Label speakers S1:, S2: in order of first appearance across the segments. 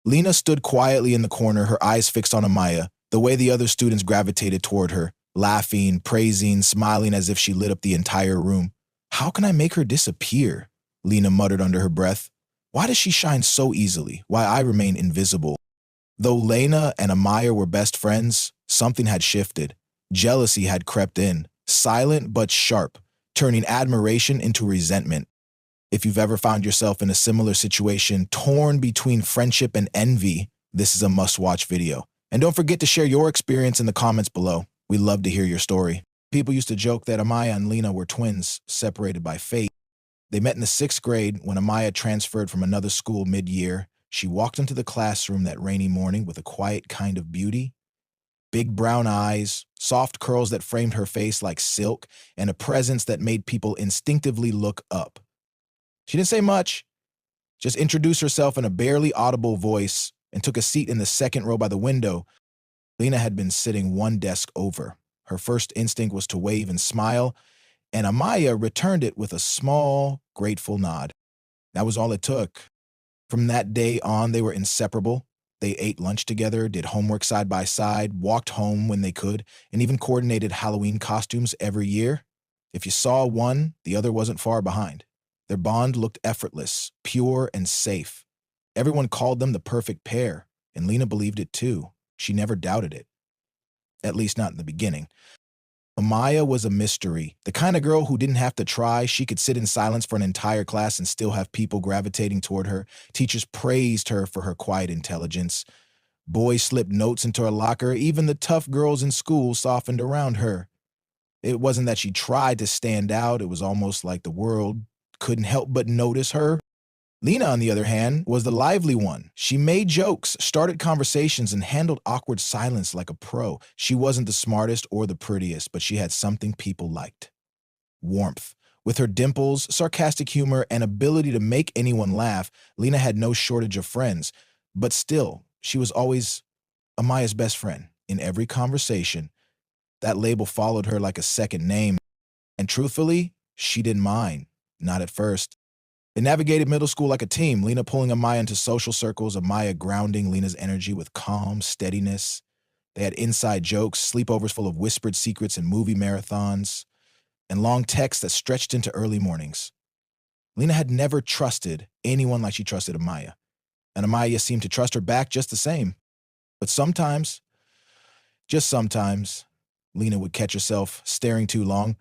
S1: Lena stood quietly in the corner, her eyes fixed on Amaya, the way the other students gravitated toward her, laughing, praising, smiling as if she lit up the entire room. How can I make her disappear? Lena muttered under her breath. Why does she shine so easily, while I remain invisible? Though Lena and Amaya were best friends, something had shifted. Jealousy had crept in, silent but sharp, turning admiration into resentment. If you've ever found yourself in a similar situation, torn between friendship and envy, this is a must-watch video. And don't forget to share your experience in the comments below. We'd love to hear your story. People used to joke that Amaya and Lena were twins, separated by fate. They met in the 6th grade when Amaya transferred from another school mid-year. She walked into the classroom that rainy morning with a quiet kind of beauty. Big brown eyes, soft curls that framed her face like silk, and a presence that made people instinctively look up. She didn't say much, just introduced herself in a barely audible voice and took a seat in the 2nd row by the window. Lena had been sitting one desk over. Her first instinct was to wave and smile, and Amaya returned it with a small, grateful nod. That was all it took. From that day on, they were inseparable. They ate lunch together, did homework side by side, walked home when they could, and even coordinated Halloween costumes every year. If you saw one, the other wasn't far behind. Their bond looked effortless, pure, and safe. Everyone called them the perfect pair, and Lena believed it too. She never doubted it. At least not in the beginning. Amaya was a mystery, the kind of girl who didn't have to try. She could sit in silence for an entire class and still have people gravitating toward her. Teachers praised her for her quiet intelligence. Boys slipped notes into her locker. Even the tough girls in school softened around her. It wasn't that she tried to stand out. It was almost like the world couldn't help but notice her. Lena, on the other hand, was the lively one. She made jokes, started conversations, and handled awkward silence like a pro. She wasn't the smartest or the prettiest, but she had something people liked. Warmth. With her dimples, sarcastic humor, and ability to make anyone laugh, Lena had no shortage of friends. But still, she was always Amaya's best friend. In every conversation, that label followed her like a second name. And truthfully, she didn't mind. Not at first. They navigated middle school like a team, Lena pulling Amaya into social circles, Amaya grounding Lena's energy with calm steadiness. They had inside jokes, sleepovers full of whispered secrets and movie marathons, and long texts that stretched into early mornings. Lena had never trusted anyone like she trusted Amaya, and Amaya seemed to trust her back just the same. But sometimes, just sometimes, Lena would catch herself staring too long.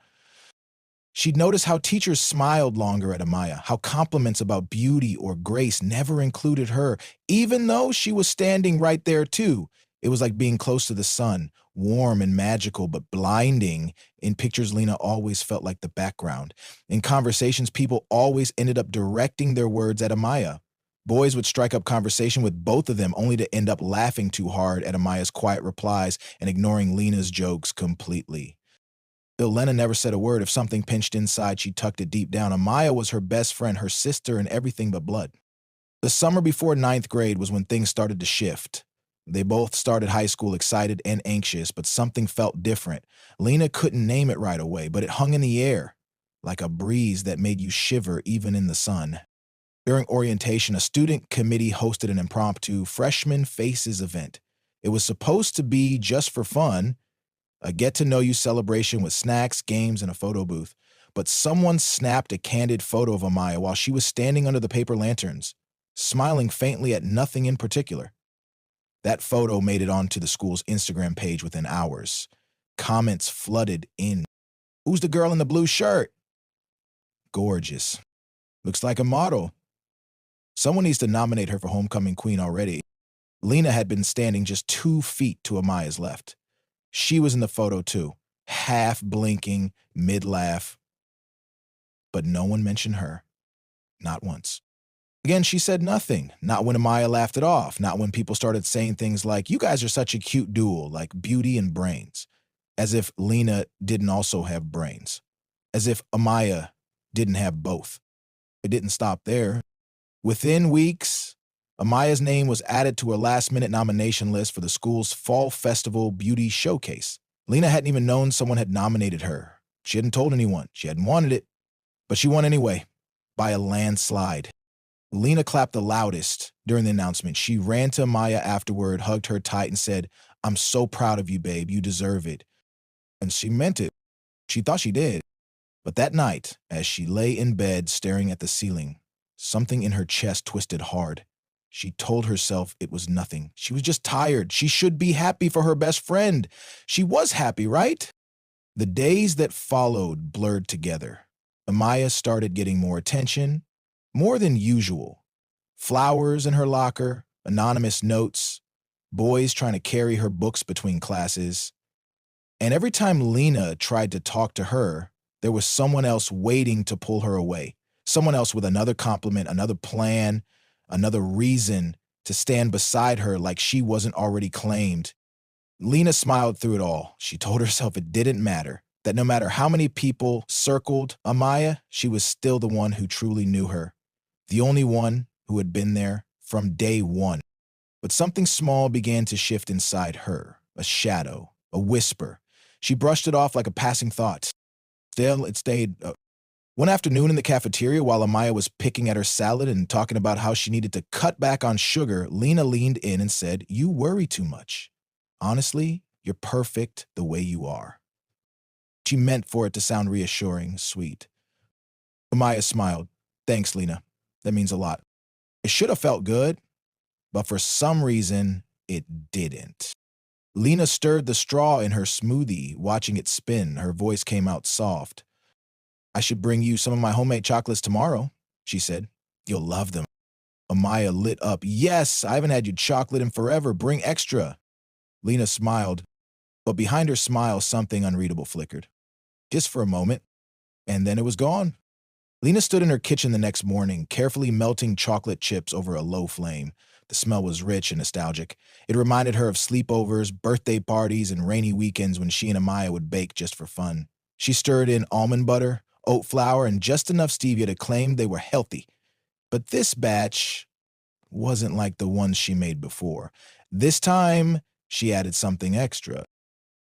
S1: She'd notice how teachers smiled longer at Amaya, how compliments about beauty or grace never included her, even though she was standing right there too. It was like being close to the sun, warm and magical, but blinding. In pictures, Lena always felt like the background. In conversations, people always ended up directing their words at Amaya. Boys would strike up conversation with both of them, only to end up laughing too hard at Amaya's quiet replies and ignoring Lena's jokes completely. Though Lena never said a word, if something pinched inside, she tucked it deep down. Amaya was her best friend, her sister, and everything but blood. The summer before 9th grade was when things started to shift. They both started high school excited and anxious, but something felt different. Lena couldn't name it right away, but it hung in the air, like a breeze that made you shiver even in the sun. During orientation, a student committee hosted an impromptu Freshman Faces event. It was supposed to be just for fun, a get-to-know-you celebration with snacks, games, and a photo booth. But someone snapped a candid photo of Amaya while she was standing under the paper lanterns, smiling faintly at nothing in particular. That photo made it onto the school's Instagram page within hours. Comments flooded in. Who's the girl in the blue shirt? Gorgeous. Looks like a model. Someone needs to nominate her for homecoming queen already. Lena had been standing just 2 feet to Amaya's left. She was in the photo too, half blinking, mid-laugh. But no one mentioned her. Not once. Again, she said nothing. Not when Amaya laughed it off. Not when people started saying things like, you guys are such a cute duo, like beauty and brains. As if Lena didn't also have brains. As if Amaya didn't have both. It didn't stop there. Within weeks, Amaya's name was added to her last-minute nomination list for the school's Fall Festival Beauty Showcase. Lena hadn't even known someone had nominated her. She hadn't told anyone. She hadn't wanted it. But she won anyway, by a landslide. Lena clapped the loudest during the announcement. She ran to Maya afterward, hugged her tight, and said, "I'm so proud of you, babe. You deserve it." And she meant it. She thought she did. But that night, as she lay in bed staring at the ceiling, something in her chest twisted hard. She told herself it was nothing. She was just tired. She should be happy for her best friend. She was happy, right? The days that followed blurred together. Amaya started getting more attention, more than usual. Flowers in her locker, anonymous notes, boys trying to carry her books between classes. And every time Lena tried to talk to her, there was someone else waiting to pull her away. Someone else with another compliment, another plan, another reason to stand beside her like she wasn't already claimed. Lena smiled through it all. She told herself it didn't matter, that no matter how many people circled Amaya, she was still the one who truly knew her, the only one who had been there from day one. But something small began to shift inside her, a shadow, a whisper. She brushed it off like a passing thought. Still, it stayed. One afternoon in the cafeteria, while Amaya was picking at her salad and talking about how she needed to cut back on sugar, Lena leaned in and said, "You worry too much. Honestly, you're perfect the way you are." She meant for it to sound reassuring, sweet. Amaya smiled. "Thanks, Lena. That means a lot." It should have felt good, but for some reason, it didn't. Lena stirred the straw in her smoothie, watching it spin. Her voice came out soft. "I should bring you some of my homemade chocolates tomorrow," she said. "You'll love them." Amaya lit up. "Yes, I haven't had your chocolate in forever. Bring extra." Lena smiled, but behind her smile, something unreadable flickered. Just for a moment, and then it was gone. Lena stood in her kitchen the next morning, carefully melting chocolate chips over a low flame. The smell was rich and nostalgic. It reminded her of sleepovers, birthday parties, and rainy weekends when she and Amaya would bake just for fun. She stirred in almond butter, oat flour, and just enough stevia to claim they were healthy. But this batch wasn't like the ones she made before. This time, she added something extra.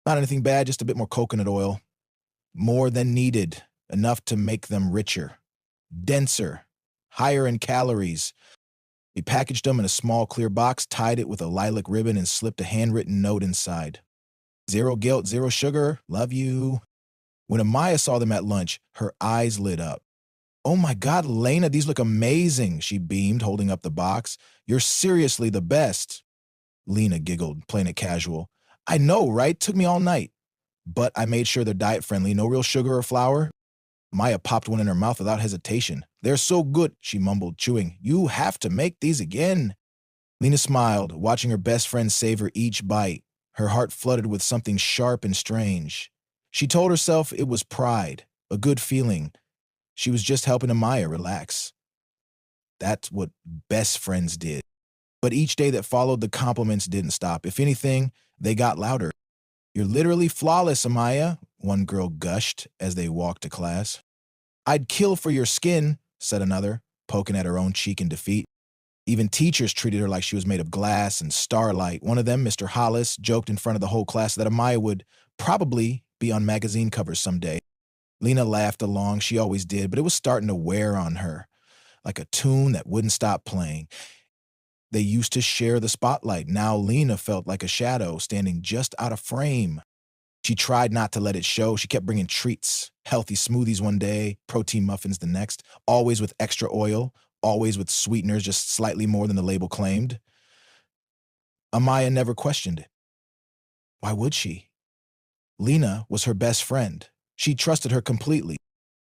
S1: Not anything bad, just a bit more coconut oil. More than needed, enough to make them richer, denser, higher in calories. He packaged them in a small clear box, tied it with a lilac ribbon, and slipped a handwritten note inside. "Zero guilt, zero sugar, love you." When Amaya saw them at lunch, her eyes lit up. "Oh my God, Lena, these look amazing," she beamed, holding up the box. "You're seriously the best." Lena giggled, playing it casual. "I know, right? Took me all night. But I made sure they're diet-friendly, no real sugar or flour." Maya popped one in her mouth without hesitation. "They're so good," she mumbled, chewing. "You have to make these again." Lena smiled, watching her best friend savor each bite. Her heart flooded with something sharp and strange. She told herself it was pride, a good feeling. She was just helping Amaya relax. That's what best friends did. But each day that followed, the compliments didn't stop. If anything, they got louder. "You're literally flawless, Amaya," one girl gushed as they walked to class. "I'd kill for your skin," said another, poking at her own cheek in defeat. Even teachers treated her like she was made of glass and starlight. One of them, Mr. Hollis, joked in front of the whole class that Amaya would probably be on magazine covers someday. Lena laughed along, she always did, but it was starting to wear on her, like a tune that wouldn't stop playing. They used to share the spotlight. Now Lena felt like a shadow standing just out of frame. She tried not to let it show. She kept bringing treats, healthy smoothies one day, protein muffins the next, always with extra oil, always with sweeteners just slightly more than the label claimed. Amaya never questioned it. Why would she? Lena was her best friend. She trusted her completely.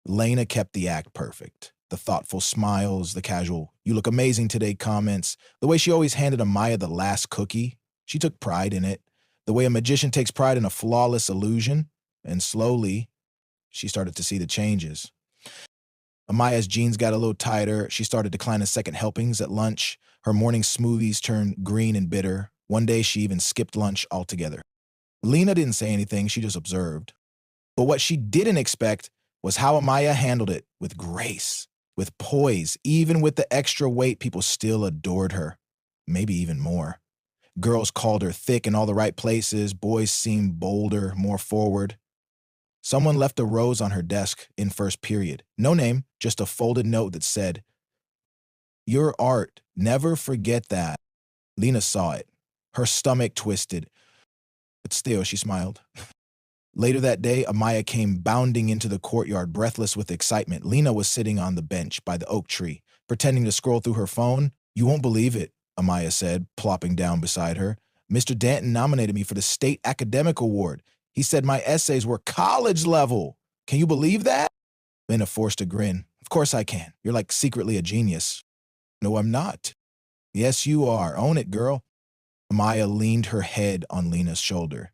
S1: Lena kept the act perfect. The thoughtful smiles, the casual, "You look amazing today" comments, the way she always handed Amaya the last cookie. She took pride in it. The way a magician takes pride in a flawless illusion. And slowly, she started to see the changes. Amaya's jeans got a little tighter. She started declining second helpings at lunch. Her morning smoothies turned green and bitter. One day, she even skipped lunch altogether. Lena didn't say anything. She just observed. But what she didn't expect was how Amaya handled it with grace, with poise. Even with the extra weight, people still adored her. Maybe even more. Girls called her thick in all the right places. Boys seemed bolder, more forward. Someone left a rose on her desk in first period. No name, just a folded note that said, Your art. Never forget that. Lena saw it. Her stomach twisted, but still she smiled. Later that day, Amaya came bounding into the courtyard, breathless with excitement. Lena was sitting on the bench by the oak tree, pretending to scroll through her phone. You won't believe it, Amaya said, plopping down beside her. Mr. Danton nominated me for the State Academic Award. He said my essays were college level. Can you believe that? Lena forced a grin. Of course I can. You're like secretly a genius. No, I'm not. Yes, you are. Own it, girl. Amaya leaned her head on Lena's shoulder.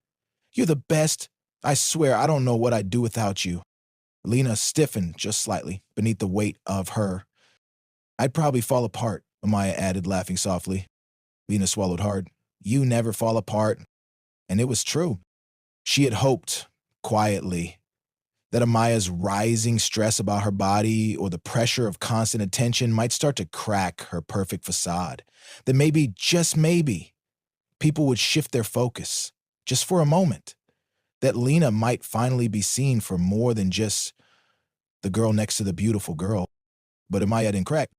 S1: You're the best. I swear I don't know what I'd do without you. Lena stiffened just slightly beneath the weight of her. I'd probably fall apart, Amaya added, laughing softly. Lena swallowed hard. You never fall apart. And it was true. She had hoped, quietly, that Amaya's rising stress about her body or the pressure of constant attention might start to crack her perfect facade. That maybe, just maybe, people would shift their focus, just for a moment. That Lena might finally be seen for more than just the girl next to the beautiful girl. But Amaya didn't crack.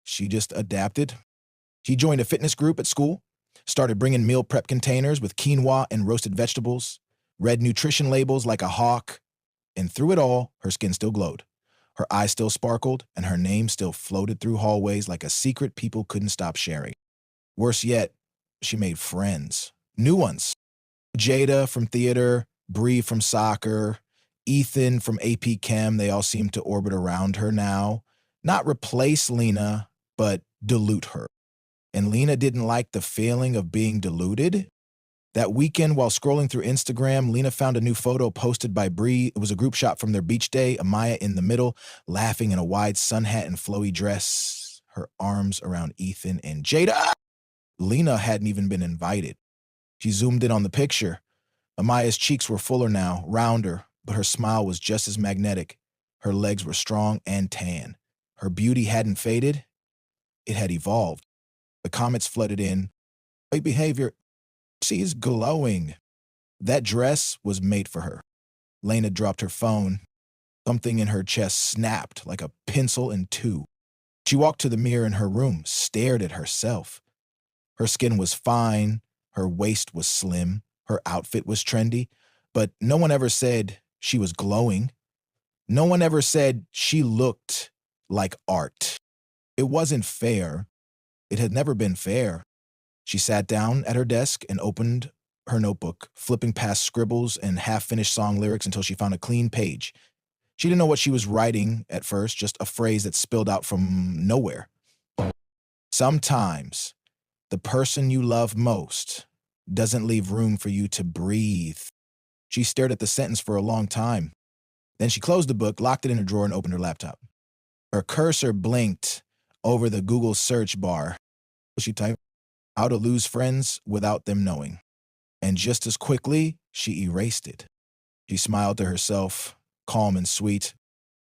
S1: She just adapted. She joined a fitness group at school, started bringing meal prep containers with quinoa and roasted vegetables, read nutrition labels like a hawk, and through it all, her skin still glowed. Her eyes still sparkled, and her name still floated through hallways like a secret people couldn't stop sharing. Worse yet, she made friends. New ones. Jada from theater, Bree from soccer, Ethan from AP Chem, they all seemed to orbit around her now. Not replace Lena, but dilute her. And Lena didn't like the feeling of being diluted. That weekend, while scrolling through Instagram, Lena found a new photo posted by Bree. It was a group shot from their beach day, Amaya in the middle, laughing in a wide sun hat and flowy dress, her arms around Ethan and Jada. Lena hadn't even been invited. She zoomed in on the picture. Amaya's cheeks were fuller now, rounder, but her smile was just as magnetic. Her legs were strong and tan. Her beauty hadn't faded. It had evolved. The comments flooded in. Great behavior. She's glowing. That dress was made for her. Lena dropped her phone. Something in her chest snapped like a pencil in two. She walked to the mirror in her room, stared at herself. Her skin was fine. Her waist was slim. Her outfit was trendy. But no one ever said she was glowing. No one ever said she looked like art. It wasn't fair. It had never been fair. She sat down at her desk and opened her notebook, flipping past scribbles and half-finished song lyrics until she found a clean page. She didn't know what she was writing at first, just a phrase that spilled out from nowhere. Sometimes the person you love most doesn't leave room for you to breathe. She stared at the sentence for a long time. Then she closed the book, locked it in a drawer, and opened her laptop. Her cursor blinked over the Google search bar. She typed, "How to lose friends without them knowing." And just as quickly, she erased it. She smiled to herself, calm and sweet.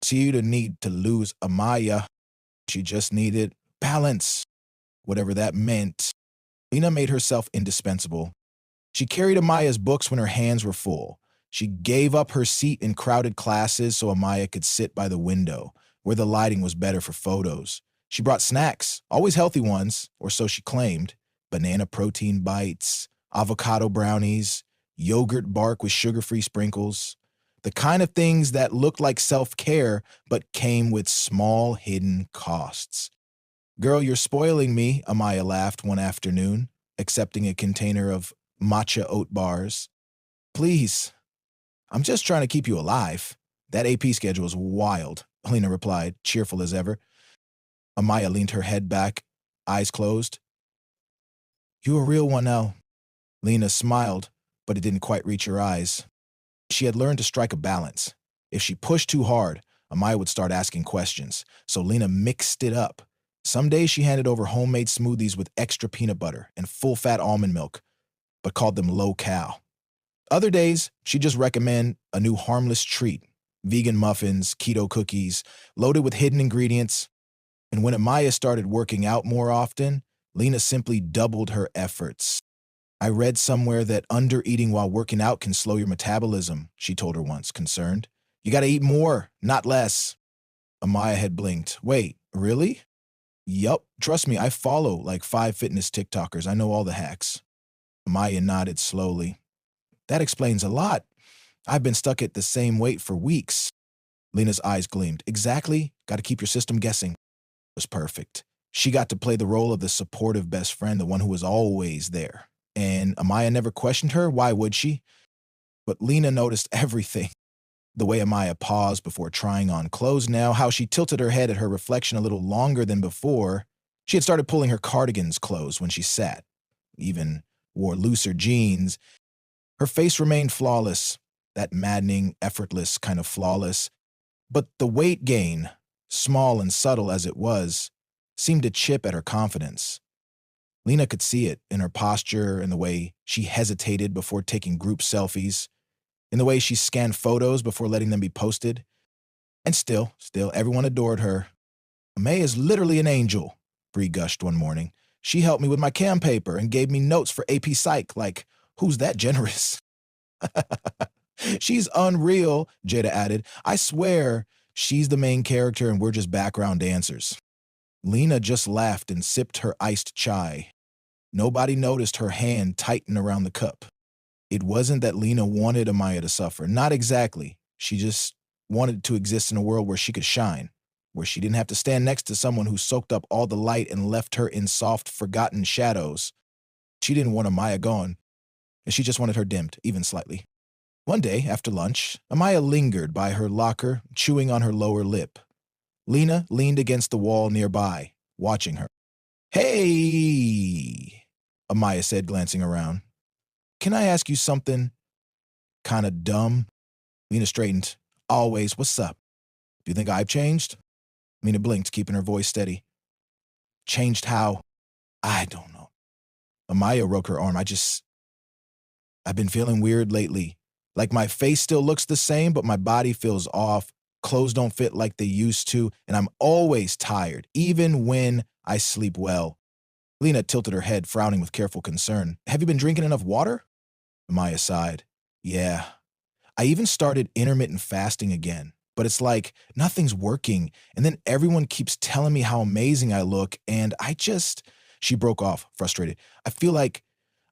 S1: She didn't need to lose Amaya. She just needed balance, whatever that meant. Lena made herself indispensable. She carried Amaya's books when her hands were full. She gave up her seat in crowded classes so Amaya could sit by the window, where the lighting was better for photos. She brought snacks, always healthy ones, or so she claimed. Banana protein bites, avocado brownies, yogurt bark with sugar-free sprinkles. The kind of things that looked like self-care but came with small hidden costs. Girl, you're spoiling me, Amaya laughed one afternoon, accepting a container of matcha oat bars. Please, I'm just trying to keep you alive. That AP schedule is wild, Lena replied, cheerful as ever. Amaya leaned her head back, eyes closed. You a real one, Elle. Lena smiled, but it didn't quite reach her eyes. She had learned to strike a balance. If she pushed too hard, Amaya would start asking questions, so Lena mixed it up. Some days she handed over homemade smoothies with extra peanut butter and full-fat almond milk, but called them low-cal. Other days, she'd just recommend a new harmless treat, vegan muffins, keto cookies, loaded with hidden ingredients. And when Amaya started working out more often, Lena simply doubled her efforts. I read somewhere that under-eating while working out can slow your metabolism, she told her once, concerned. You gotta eat more, not less. Amaya had blinked. Wait, really? Yup, trust me, I follow like 5 fitness TikTokers. I know all the hacks. Maya nodded slowly. That explains a lot. I've been stuck at the same weight for weeks. Lena's eyes gleamed. Exactly. Got to keep your system guessing. It was perfect. She got to play the role of the supportive best friend, the one who was always there. And Amaya never questioned her. Why would she? But Lena noticed everything. The way Amaya paused before trying on clothes now, how she tilted her head at her reflection a little longer than before. She had started pulling her cardigans close when she sat, even wore looser jeans. Her face remained flawless, that maddening, effortless kind of flawless. But the weight gain, small and subtle as it was, seemed to chip at her confidence. Lena could see it in her posture, in the way she hesitated before taking group selfies, in the way she scanned photos before letting them be posted. And still, everyone adored her. May is literally an angel, Bree gushed one morning. She helped me with my cam paper and gave me notes for AP Psych. Like, who's that generous? She's unreal, Jada added. I swear, she's the main character and we're just background dancers. Lena just laughed and sipped her iced chai. Nobody noticed her hand tighten around the cup. It wasn't that Lena wanted Amaya to suffer. Not exactly. She just wanted to exist in a world where she could shine, where she didn't have to stand next to someone who soaked up all the light and left her in soft, forgotten shadows. She didn't want Amaya gone, and she just wanted her dimmed, even slightly. One day, after lunch, Amaya lingered by her locker, chewing on her lower lip. Lena leaned against the wall nearby, watching her. Hey, Amaya said, glancing around. Can I ask you something kind of dumb? Lena straightened. Always, what's up? Do you think I've changed? Lena blinked, keeping her voice steady. Changed how? I don't know. Amaya broke her arm. I've been feeling weird lately. Like my face still looks the same, but my body feels off. Clothes don't fit like they used to, and I'm always tired, even when I sleep well. Lena tilted her head, frowning with careful concern. Have you been drinking enough water? Amaya sighed. Yeah. I even started intermittent fasting again, but it's like nothing's working, and then everyone keeps telling me how amazing I look, and she broke off, frustrated. I feel like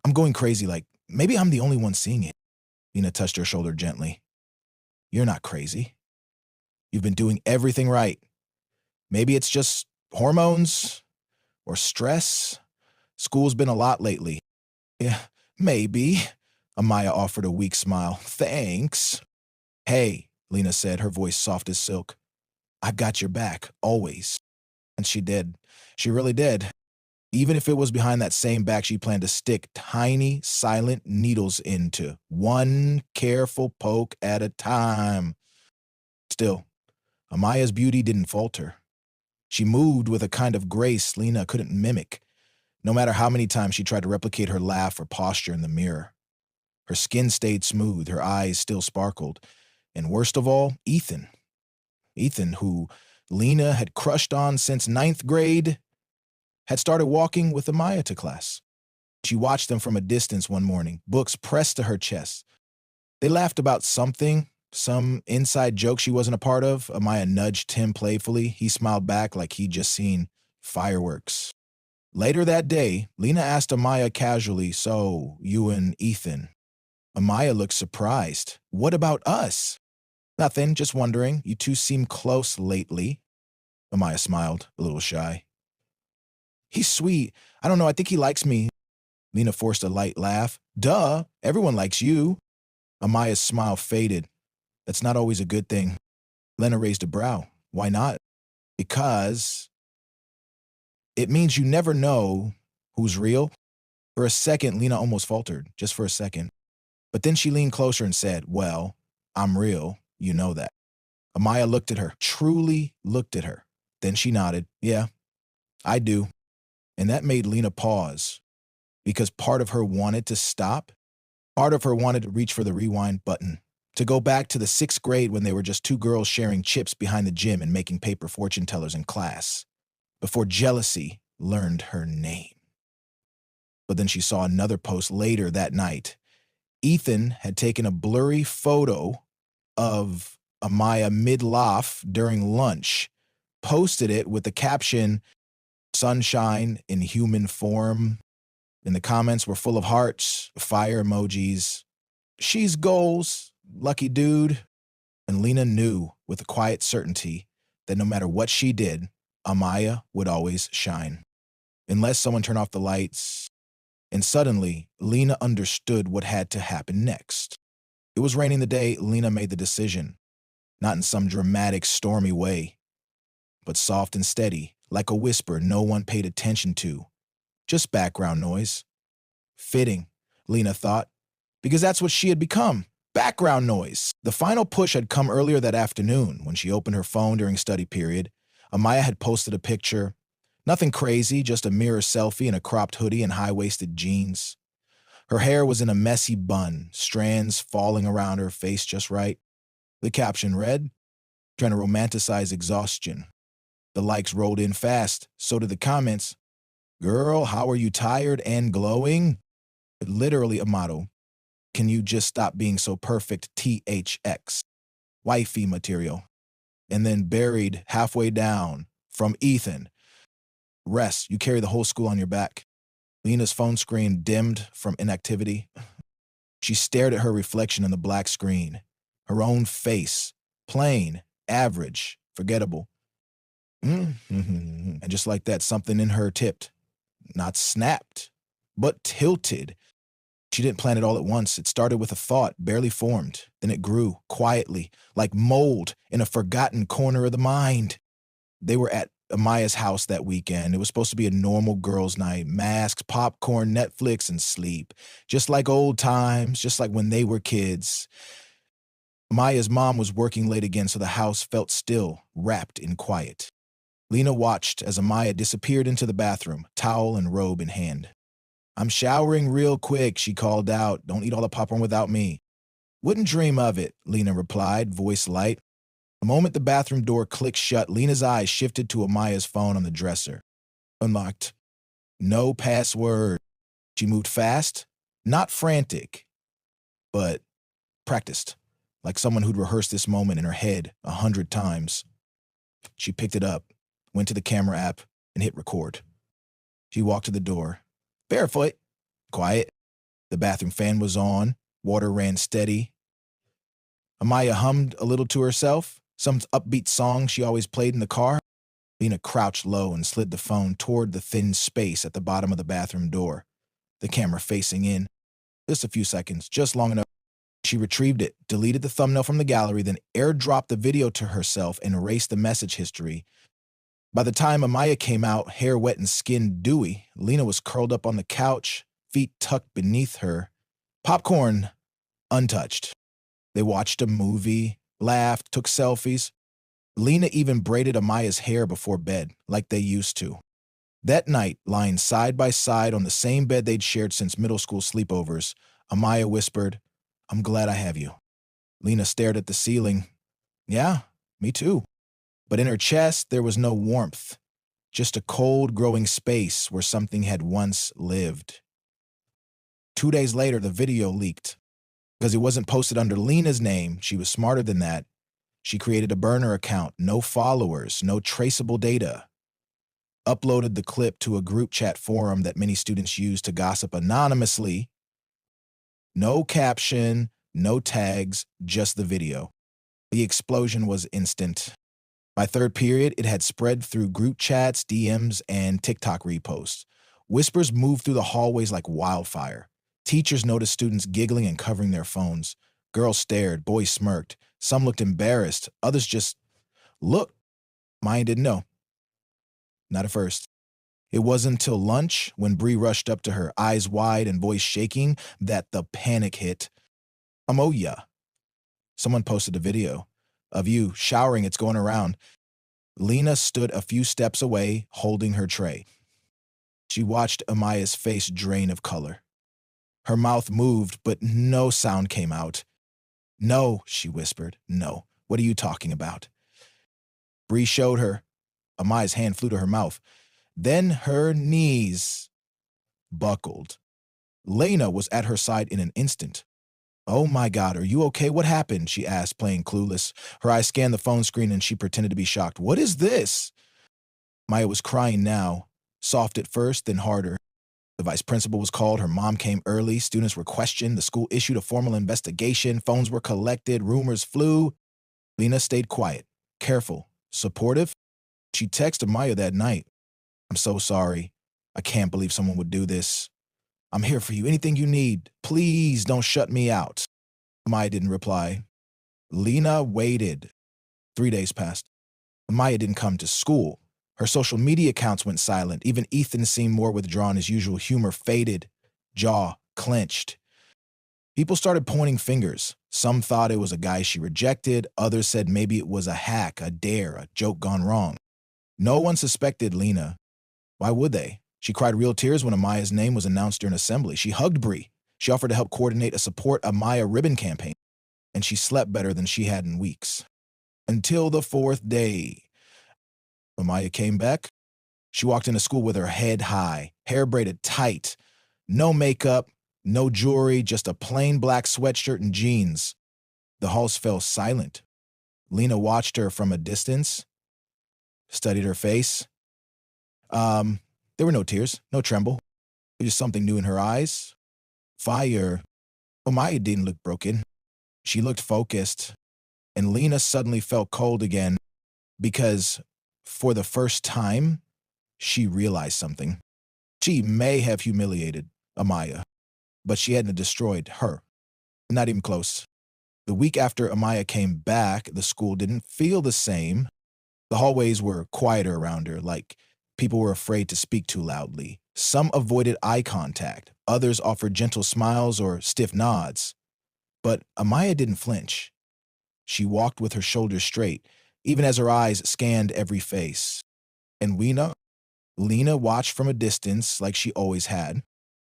S1: I'm going crazy, like maybe I'm the only one seeing it. Lena touched her shoulder gently. You're not crazy. You've been doing everything right. Maybe it's just hormones or stress. School's been a lot lately. Yeah, maybe. Amaya offered a weak smile. Thanks. Hey, Lena said, her voice soft as silk. I've got your back, always. And she did. She really did. Even if it was behind that same back she planned to stick tiny, silent needles into, one careful poke at a time. Still, Amaya's beauty didn't falter. She moved with a kind of grace Lena couldn't mimic, no matter how many times she tried to replicate her laugh or posture in the mirror. Her skin stayed smooth, her eyes still sparkled, and worst of all, Ethan. Ethan, who Lena had crushed on since 9th grade, had started walking with Amaya to class. She watched them from a distance one morning, books pressed to her chest. They laughed about something, some inside joke she wasn't a part of. Amaya nudged him playfully. He smiled back like he'd just seen fireworks. Later that day, Lena asked Amaya casually, so, you and Ethan? Amaya looked surprised. What about us? Nothing, just wondering. You two seem close lately. Amaya smiled, a little shy. He's sweet. I don't know, I think he likes me. Lena forced a light laugh. Duh, everyone likes you. Amaya's smile faded. That's not always a good thing. Lena raised a brow. Why not? Because it means you never know who's real. For a second, Lena almost faltered, just for a second. But then she leaned closer and said, well, I'm real, you know that. Amaya looked at her, truly looked at her. Then she nodded. Yeah, I do. And that made Lena pause, because part of her wanted to stop. Part of her wanted to reach for the rewind button, to go back to the 6th grade when they were just two girls sharing chips behind the gym and making paper fortune tellers in class, before jealousy learned her name. But then she saw another post later that night. Ethan had taken a blurry photo of Amaya mid-laugh during lunch, posted it with the caption, Sunshine in human form. And the comments were full of hearts, fire emojis. She's goals, lucky dude. And Lena knew with a quiet certainty that no matter what she did, Amaya would always shine. Unless someone turned off the lights. And suddenly, Lena understood what had to happen next. It was raining the day Lena made the decision, not in some dramatic, stormy way, but soft and steady, like a whisper no one paid attention to. Just background noise. Fitting, Lena thought, because that's what she had become. Background noise. The final push had come earlier that afternoon when she opened her phone during study period. Amaya had posted a picture. Nothing crazy, just a mirror selfie in a cropped hoodie and high-waisted jeans. Her hair was in a messy bun, strands falling around her face just right. The caption read, trying to romanticize exhaustion. The likes rolled in fast, so did the comments. Girl, how are you tired and glowing? Literally a motto. Can you just stop being so perfect, THX? Wifey material. And then buried halfway down, from Ethan. Rest, you carry the whole school on your back. Lena's phone screen dimmed from inactivity. She stared at her reflection in the black screen. Her own face. Plain, average, forgettable. And just like that, something in her tipped. Not snapped, but tilted. She didn't plan it all at once. It started with a thought, barely formed. Then it grew, quietly, like mold in a forgotten corner of the mind. They were at Amaya's house that weekend. It was supposed to be a normal girls' night. Masks, popcorn, Netflix, and sleep. Just like old times, just like when they were kids. Amaya's mom was working late again, so the house felt still, wrapped in quiet. Lena watched as Amaya disappeared into the bathroom, towel and robe in hand. I'm showering real quick, she called out. Don't eat all the popcorn without me. Wouldn't dream of it, Lena replied, voice light. The moment the bathroom door clicked shut, Lena's eyes shifted to Amaya's phone on the dresser. Unlocked. No password. She moved fast, not frantic, but practiced, like someone who'd rehearsed this moment in her head 100 times. She picked it up, went to the camera app, and hit record. She walked to the door. Barefoot. Quiet. The bathroom fan was on. Water ran steady. Amaya hummed a little to herself, some upbeat song she always played in the car. Lena crouched low and slid the phone toward the thin space at the bottom of the bathroom door, the camera facing in. Just a few seconds, just long enough. She retrieved it, deleted the thumbnail from the gallery, then airdropped the video to herself and erased the message history. By the time Amaya came out, hair wet and skin dewy, Lena was curled up on the couch, feet tucked beneath her. Popcorn untouched. They watched a movie, laughed, took selfies. Lena even braided Amaya's hair before bed, like they used to. That night, lying side by side on the same bed they'd shared since middle school sleepovers, Amaya whispered, I'm glad I have you. Lena stared at the ceiling. Yeah, me too. But in her chest, there was no warmth, just a cold, growing space where something had once lived. 2 days later, the video leaked. Because it wasn't posted under Lena's name, she was smarter than that. She created a burner account, no followers, no traceable data. Uploaded the clip to a group chat forum that many students use to gossip anonymously. No caption, no tags, just the video. The explosion was instant. By third period, it had spread through group chats, DMs, and TikTok reposts. Whispers moved through the hallways like wildfire. Teachers noticed students giggling and covering their phones. Girls stared, boys smirked. Some looked embarrassed, others just looked. Maya didn't know. Not at first. It wasn't until lunch, when Bree rushed up to her, eyes wide and voice shaking, that the panic hit. Oh yeah. Someone posted a video of you showering. It's going around. Lena stood a few steps away, holding her tray. She watched Amaya's face drain of color. Her mouth moved, but no sound came out. No, she whispered. No. What are you talking about? Bree showed her. Amaya's hand flew to her mouth. Then her knees buckled. Lena was at her side in an instant. Oh my God, are you okay? What happened? She asked, playing clueless. Her eyes scanned the phone screen and she pretended to be shocked. What is this? Maya was crying now, Soft at first, then harder. The vice principal was called, her mom came early, students were questioned, the school issued a formal investigation, phones were collected, rumors flew. Lena stayed quiet, careful, supportive. She texted Maya that night. "I'm so sorry. I can't believe someone would do this. I'm here for you, anything you need. Please don't shut me out." Maya didn't reply. Lena waited. 3 days passed. Maya didn't come to school. Her social media accounts went silent. Even Ethan seemed more withdrawn. His usual humor faded, jaw clenched. People started pointing fingers. Some thought it was a guy she rejected. Others said maybe it was a hack, a dare, a joke gone wrong. No one suspected Lena. Why would they? She cried real tears when Amaya's name was announced during assembly. She hugged Bree. She offered to help coordinate a support Amaya ribbon campaign. And she slept better than she had in weeks. Until the 4th day. Amaya came back. She walked into school with her head high, hair braided tight, no makeup, no jewelry, just a plain black sweatshirt and jeans. The halls fell silent. Lena watched her from a distance, studied her face. There were no tears, no tremble, just something new in her eyes. Fire. Amaya didn't look broken. She looked focused. And Lena suddenly felt cold again because, for the first time, she realized something. She may have humiliated Amaya, but she hadn't destroyed her. Not even close. The week after Amaya came back, the school didn't feel the same. The hallways were quieter around her, like people were afraid to speak too loudly. Some avoided eye contact. Others offered gentle smiles or stiff nods. But Amaya didn't flinch. She walked with her shoulders straight, even as her eyes scanned every face. And Lena watched from a distance like she always had.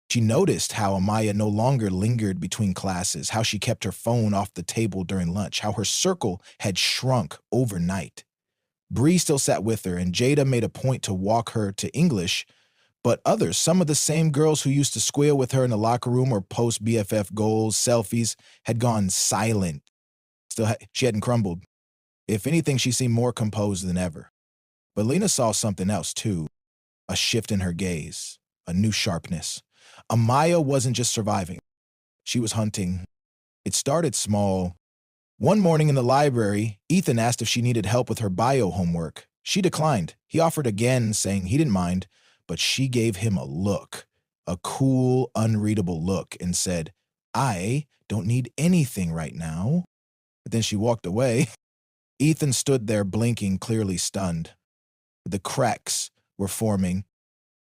S1: She noticed how Amaya no longer lingered between classes, how she kept her phone off the table during lunch, how her circle had shrunk overnight. Bree still sat with her, and Jada made a point to walk her to English, but others, some of the same girls who used to squeal with her in the locker room or post BFF goals, selfies, had gone silent. She hadn't crumbled. If anything, she seemed more composed than ever. But Lena saw something else, too. A shift in her gaze, a new sharpness. Amaya wasn't just surviving. She was hunting. It started small. One morning in the library, Ethan asked if she needed help with her bio homework. She declined. He offered again, saying he didn't mind, but she gave him a look, a cool, unreadable look, and said, "I don't need anything right now." But then she walked away. Ethan stood there blinking, clearly stunned. The cracks were forming.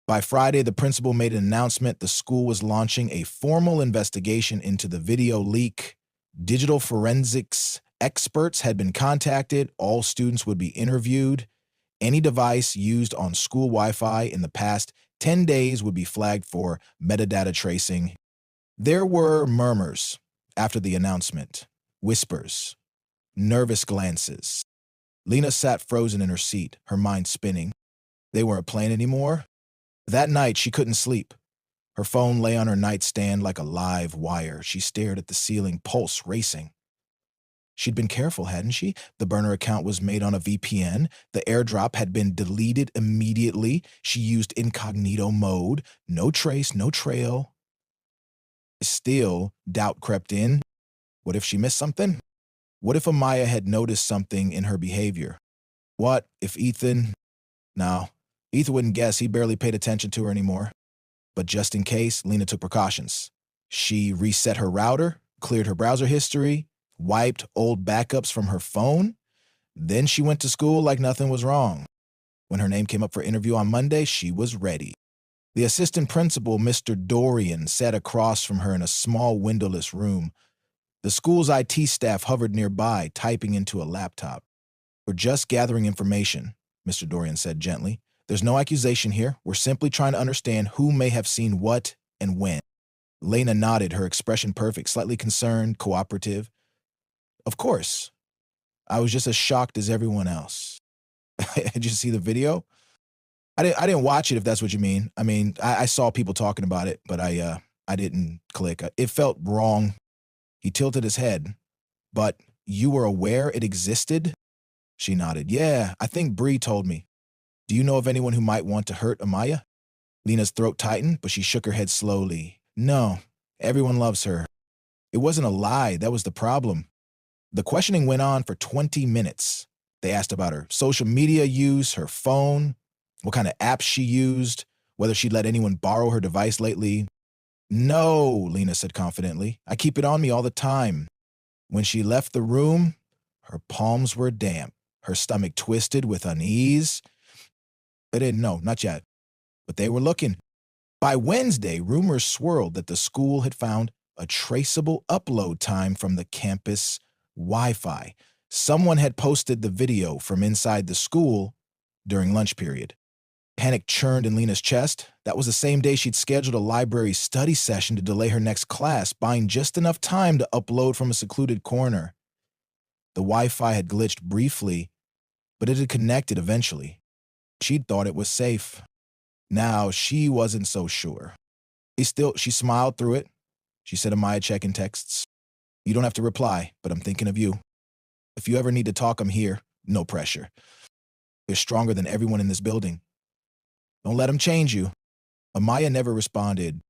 S1: By Friday, the principal made an announcement the school was launching a formal investigation into the video leak. Digital forensics experts had been contacted. All students would be interviewed. Any device used on school Wi-Fi in the past 10 days would be flagged for metadata tracing. There were murmurs after the announcement, whispers, nervous glances. Lena sat frozen in her seat, her mind spinning. They weren't playing anymore. That night, she couldn't sleep. Her phone lay on her nightstand like a live wire. She stared at the ceiling, pulse racing. She'd been careful, hadn't she? The burner account was made on a VPN. The airdrop had been deleted immediately. She used incognito mode. No trace, no trail. Still, doubt crept in. What if she missed something? What if Amaya had noticed something in her behavior? What if Ethan... No, Ethan wouldn't guess. He barely paid attention to her anymore. But just in case, Lena took precautions. She reset her router, cleared her browser history, wiped old backups from her phone. Then she went to school like nothing was wrong. When her name came up for interview on Monday, she was ready. The assistant principal, Mr. Dorian, sat across from her in a small windowless room. The school's IT staff hovered nearby, typing into a laptop. "We're just gathering information," Mr. Dorian said gently. "There's no accusation here. We're simply trying to understand who may have seen what and when." Lena nodded, her expression perfect, slightly concerned, cooperative. "Of course. I was just as shocked as everyone else." Did you see the video? I didn't watch it, if that's what you mean. I mean, I saw people talking about it, but I didn't click. It felt wrong. He tilted his head. "But you were aware it existed?" She nodded. "Yeah, I think Bree told me. Do you know of anyone who might want to hurt Amaya?" Lena's throat tightened, but she shook her head slowly. No, everyone loves her. It wasn't a lie, that was the problem. The questioning went on for 20 minutes. They asked about her social media use, her phone, what kind of apps she used, whether she'd let anyone borrow her device lately. No, Lena said confidently. I keep it on me all the time. When she left the room, her palms were damp, her stomach twisted with unease. They didn't know, not yet, but they were looking. By Wednesday, rumors swirled that the school had found a traceable upload time from the campus Wi-Fi. Someone had posted the video from inside the school during lunch period. Panic churned in Lena's chest. That was the same day she'd scheduled a library study session to delay her next class, buying just enough time to upload from a secluded corner. The Wi-Fi had glitched briefly, but it had connected eventually. She'd thought it was safe. Now she wasn't so sure. She smiled through it. She said to Maya, checking texts. You don't have to reply, but I'm thinking of you. If you ever need to talk, I'm here. No pressure. You're stronger than everyone in this building. Don't let them change you. Amaya never responded.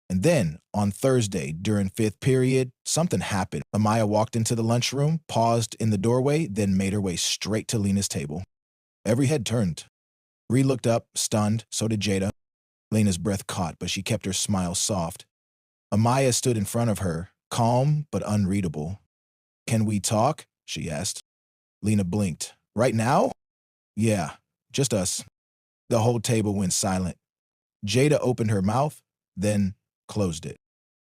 S1: And then, on Thursday, during fifth period, something happened. Amaya walked into the lunchroom, paused in the doorway, then made her way straight to Lena's table. Every head turned. Bree looked up, stunned. So did Jada. Lena's breath caught, but she kept her smile soft. Amaya stood in front of her, calm but unreadable. Can we talk? She asked. Lena blinked. Right now? Yeah, just us. The whole table went silent. Jada opened her mouth, then closed it.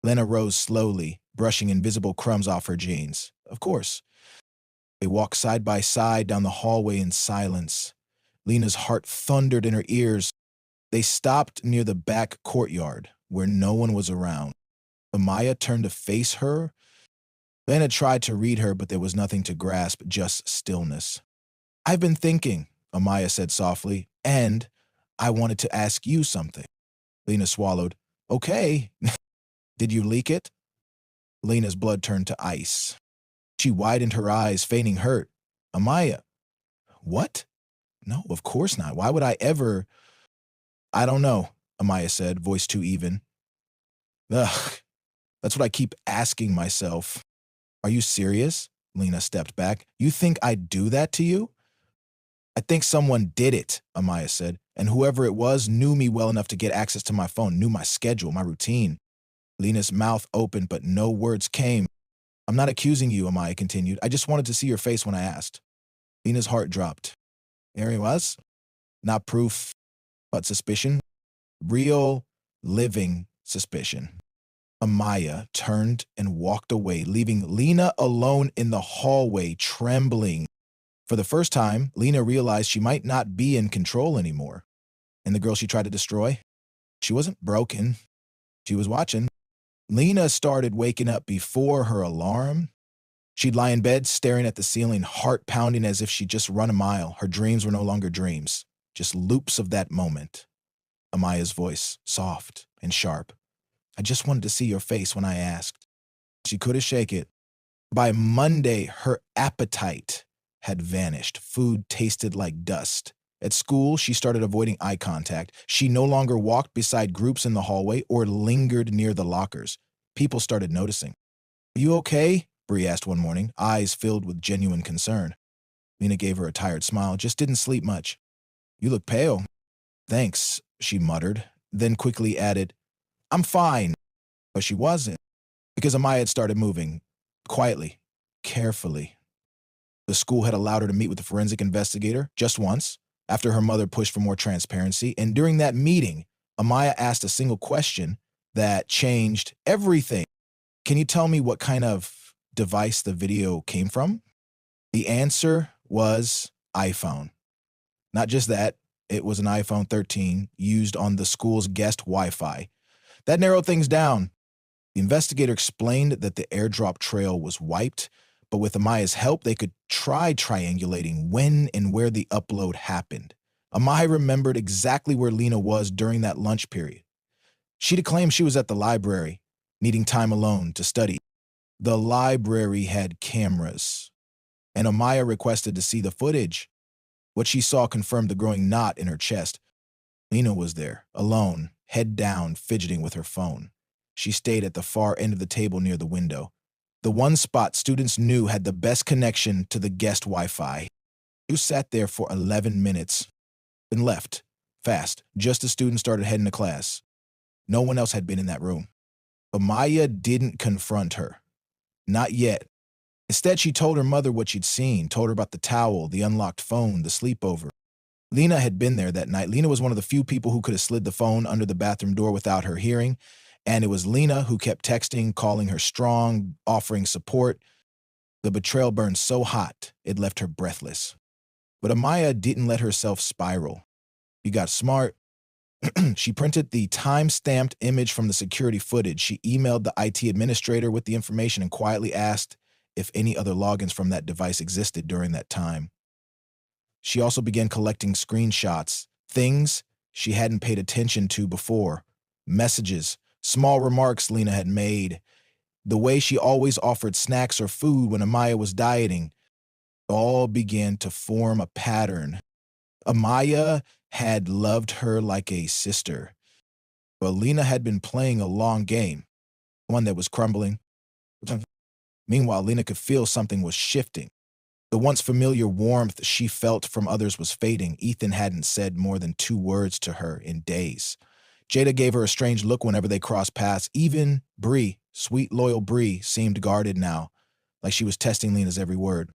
S1: Lena rose slowly, brushing invisible crumbs off her jeans. Of course. They walked side by side down the hallway in silence. Lena's heart thundered in her ears. They stopped near the back courtyard, where no one was around. Amaya turned to face her. Lena tried to read her, but there was nothing to grasp, just stillness. I've been thinking, Amaya said softly, and I wanted to ask you something. Lena swallowed. Okay. Did you leak it? Lena's blood turned to ice. She widened her eyes, feigning hurt. Amaya. What? No, of course not. Why would I ever? I don't know, Amaya said, voice too even. Ugh, that's what I keep asking myself. Are you serious? Lena stepped back. You think I'd do that to you? I think someone did it, Amaya said, and whoever it was knew me well enough to get access to my phone, knew my schedule, my routine. Lena's mouth opened, but no words came. I'm not accusing you, Amaya continued. I just wanted to see your face when I asked. Lena's heart dropped. There he was. Not proof, but suspicion. Real, living suspicion. Amaya turned and walked away, leaving Lena alone in the hallway, trembling. For the first time, Lena realized she might not be in control anymore. And the girl she tried to destroy? She wasn't broken. She was watching. Lena started waking up before her alarm. She'd lie in bed, staring at the ceiling, heart pounding as if she'd just run a mile. Her dreams were no longer dreams, just loops of that moment. Amaya's voice, soft and sharp. I just wanted to see your face when I asked. She couldn't shake it. By Monday, her appetite had vanished. Food tasted like dust. At school, she started avoiding eye contact. She no longer walked beside groups in the hallway or lingered near the lockers. People started noticing. Are you okay? Bree asked one morning, eyes filled with genuine concern. Lena gave her a tired smile. Just didn't sleep much. You look pale. Thanks, she muttered, then quickly added, I'm fine. But she wasn't, because Amaya had started moving, quietly, carefully. The school had allowed her to meet with the forensic investigator just once, after her mother pushed for more transparency, and during that meeting, Amaya asked a single question that changed everything. Can you tell me what kind of device the video came from? The answer was iPhone. Not just that, it was an iPhone 13 used on the school's guest Wi-Fi. That narrowed things down. The investigator explained that the airdrop trail was wiped, but with Amaya's help, they could try triangulating when and where the upload happened. Amaya remembered exactly where Lena was during that lunch period. She'd claimed she was at the library, needing time alone to study. The library had cameras, and Amaya requested to see the footage. What she saw confirmed the growing knot in her chest. Lena was there, alone, head down, fidgeting with her phone. She stayed at the far end of the table near the window, the one spot students knew had the best connection to the guest Wi-Fi. You sat there for 11 minutes, then left, fast, just as students started heading to class. No one else had been in that room. But Maya didn't confront her. Not yet. Instead, she told her mother what she'd seen, told her about the towel, the unlocked phone, the sleepover. Lena had been there that night. Lena was one of the few people who could have slid the phone under the bathroom door without her hearing, and it was Lena who kept texting, calling her strong, offering support. The betrayal burned so hot, it left her breathless. But Amaya didn't let herself spiral. She got smart. She printed the time-stamped image from the security footage. She emailed the IT administrator with the information and quietly asked if any other logins from that device existed during that time. She also began collecting screenshots, things she hadn't paid attention to before, messages, small remarks Lena had made, the way she always offered snacks or food when Amaya was dieting. All began to form a pattern. Amaya had loved her like a sister, but Lena had been playing a long game, one that was crumbling. Meanwhile, Lena could feel something was shifting. The once familiar warmth she felt from others was fading. Ethan hadn't said more than 2 words to her in days. Jada gave her a strange look whenever they crossed paths. Even Bree, sweet, loyal Bree, seemed guarded now, like she was testing Lena's every word.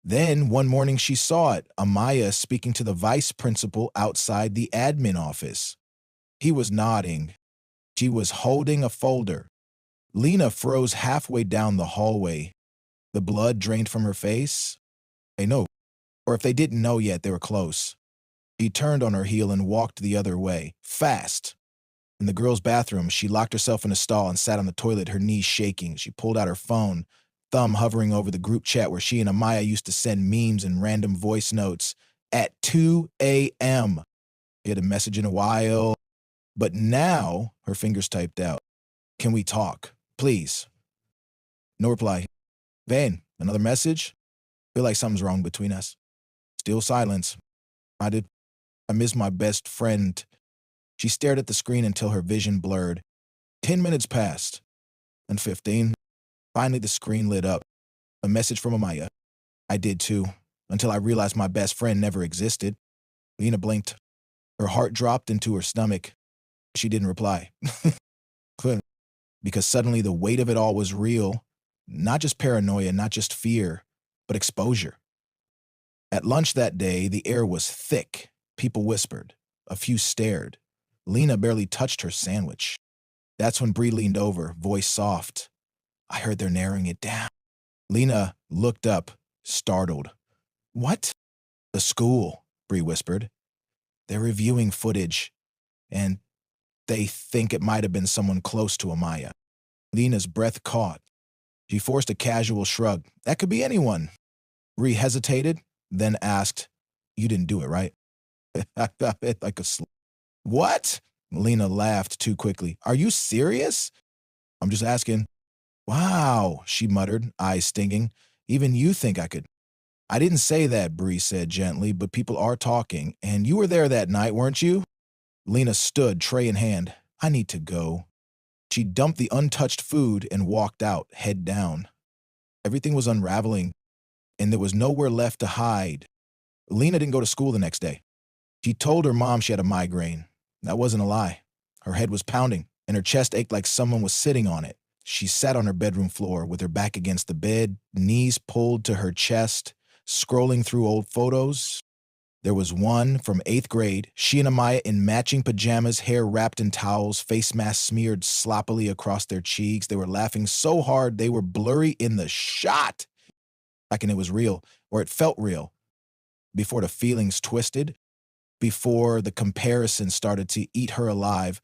S1: Then, one morning she saw it, Amaya speaking to the vice principal outside the admin office. He was nodding. She was holding a folder. Lena froze halfway down the hallway. The blood drained from her face. They know, or if they didn't know yet, they were close. She turned on her heel and walked the other way, fast. In the girls' bathroom, she locked herself in a stall and sat on the toilet, her knees shaking. She pulled out her phone, thumb hovering over the group chat where she and Amaya used to send memes and random voice notes. At 2 a.m. She had a message in a while, but now her fingers typed out, "Can we talk? Please." No reply. Van, another message? Feel like something's wrong between us. Still silence. I miss my best friend. She stared at the screen until her vision blurred. 10 minutes passed. And 15. Finally, the screen lit up. A message from Amaya. I did too, until I realized my best friend never existed. Lena blinked. Her heart dropped into her stomach. She didn't reply. Because suddenly the weight of it all was real. Not just paranoia, not just fear, but exposure. At lunch that day, the air was thick. People whispered. A few stared. Lena barely touched her sandwich. That's when Bree leaned over, voice soft. I heard they're narrowing it down. Lena looked up, startled. What? The school, Bree whispered. They're reviewing footage, and they think it might have been someone close to Amaya. Lena's breath caught. She forced a casual shrug. That could be anyone. Bree hesitated, then asked, You didn't do it, right? Like a What? Lena laughed too quickly. Are you serious? I'm just asking. Wow, she muttered, eyes stinging. Even you think I could. I didn't say that, Bree said gently, but people are talking, and you were there that night, weren't you? Lena stood, tray in hand. I need to go. She dumped the untouched food and walked out, head down. Everything was unraveling, and there was nowhere left to hide. Lena didn't go to school the next day. She told her mom she had a migraine. That wasn't a lie. Her head was pounding, and her chest ached like someone was sitting on it. She sat on her bedroom floor with her back against the bed, knees pulled to her chest, scrolling through old photos. There was one from 8th grade, she and Amaya in matching pajamas, hair wrapped in towels, face masks smeared sloppily across their cheeks. They were laughing so hard they were blurry in the shot. Like it was real, or it felt real. Before the feelings twisted, before the comparison started to eat her alive,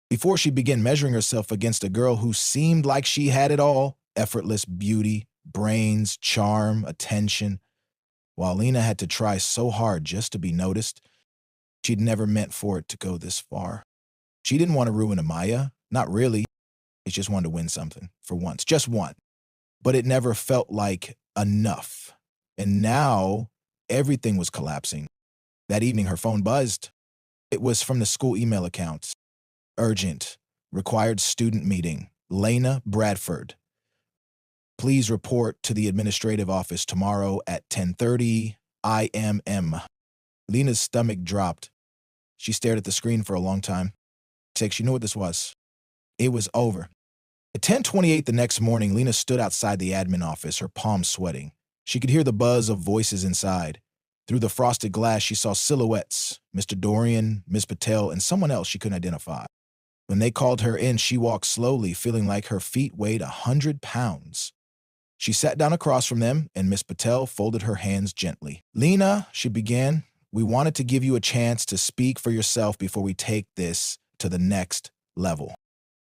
S1: before she began measuring herself against a girl who seemed like she had it all, effortless beauty, brains, charm, attention, while Lena had to try so hard just to be noticed. She'd never meant for it to go this far. She didn't want to ruin Amaya, not really. She just wanted to win something, for once, just one. But it never felt like enough. And now, everything was collapsing. That evening, her phone buzzed. It was from the school email account. Urgent. Required student meeting. Lena Bradford. Please report to the administrative office tomorrow at 10:30 IMM. Lena's stomach dropped. She stared at the screen for a long time. She knew what this was. It was over. At 10:28 the next morning, Lena stood outside the admin office, her palms sweating. She could hear the buzz of voices inside. Through the frosted glass, she saw silhouettes, Mr. Dorian, Miss Patel, and someone else she couldn't identify. When they called her in, she walked slowly, feeling like her feet weighed 100 pounds. She sat down across from them, and Miss Patel folded her hands gently. "Lena," she began, "we wanted to give you a chance to speak for yourself before we take this to the next level."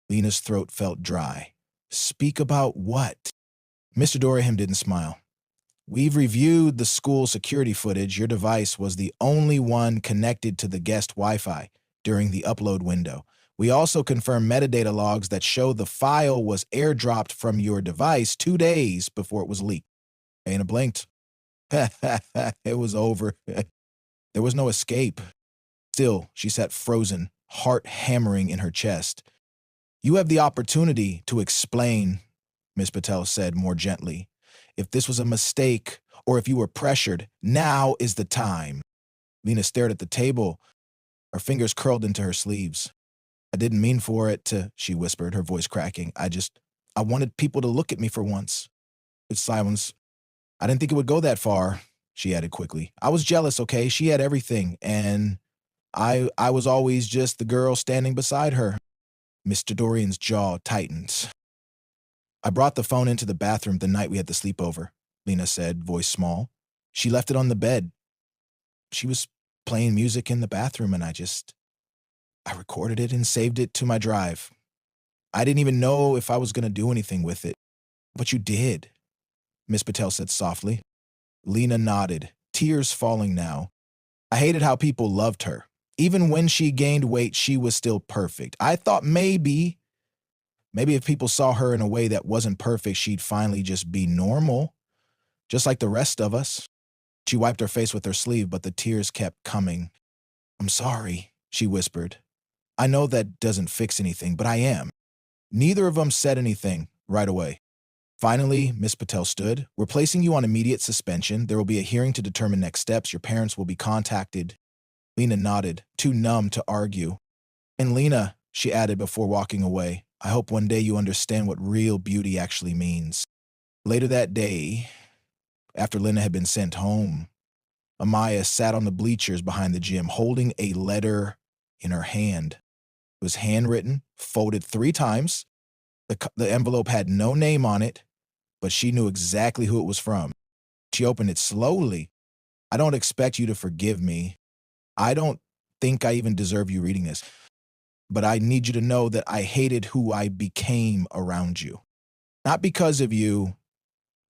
S1: Lena's throat felt dry. "Speak about what?" Mr. Dorian didn't smile. "We've reviewed the school security footage. Your device was the only one connected to the guest Wi-Fi during the upload window. We also confirmed metadata logs that show the file was airdropped from your device 2 days before it was leaked." Ana blinked. It was over. There was no escape. Still, she sat frozen, heart hammering in her chest. "You have the opportunity to explain," Miss Patel said more gently. "If this was a mistake or if you were pressured, now is the time." Lena stared at the table, her fingers curled into her sleeves. "I didn't mean for it to," she whispered, her voice cracking. I wanted people to look at me for once." It's silence. "I didn't think it would go that far," she added quickly. "I was jealous, okay? She had everything, and I was always just the girl standing beside her." Mr. Dorian's jaw tightened. "I brought the phone into the bathroom the night we had the sleepover," Lena said, voice small. "She left it on the bed. She was playing music in the bathroom, and I recorded it and saved it to my drive. I didn't even know if I was going to do anything with it." "But you did," Miss Patel said softly. Lena nodded, tears falling now. "I hated how people loved her. Even when she gained weight, she was still perfect. I thought maybe if people saw her in a way that wasn't perfect, she'd finally just be normal, just like the rest of us." She wiped her face with her sleeve, but the tears kept coming. "I'm sorry," she whispered. "I know that doesn't fix anything, but I am." Neither of them said anything right away. Finally, Miss Patel stood. "We're placing you on immediate suspension. There will be a hearing to determine next steps. Your parents will be contacted." Lena nodded, too numb to argue. "And Lena," she added before walking away, "I hope one day you understand what real beauty actually means." Later that day, after Lena had been sent home, Amaya sat on the bleachers behind the gym, holding a letter in her hand. It was handwritten, folded 3 times. The envelope had no name on it, but she knew exactly who it was from. She opened it slowly. "I don't expect you to forgive me. I don't think I even deserve you reading this. But I need you to know that I hated who I became around you. Not because of you,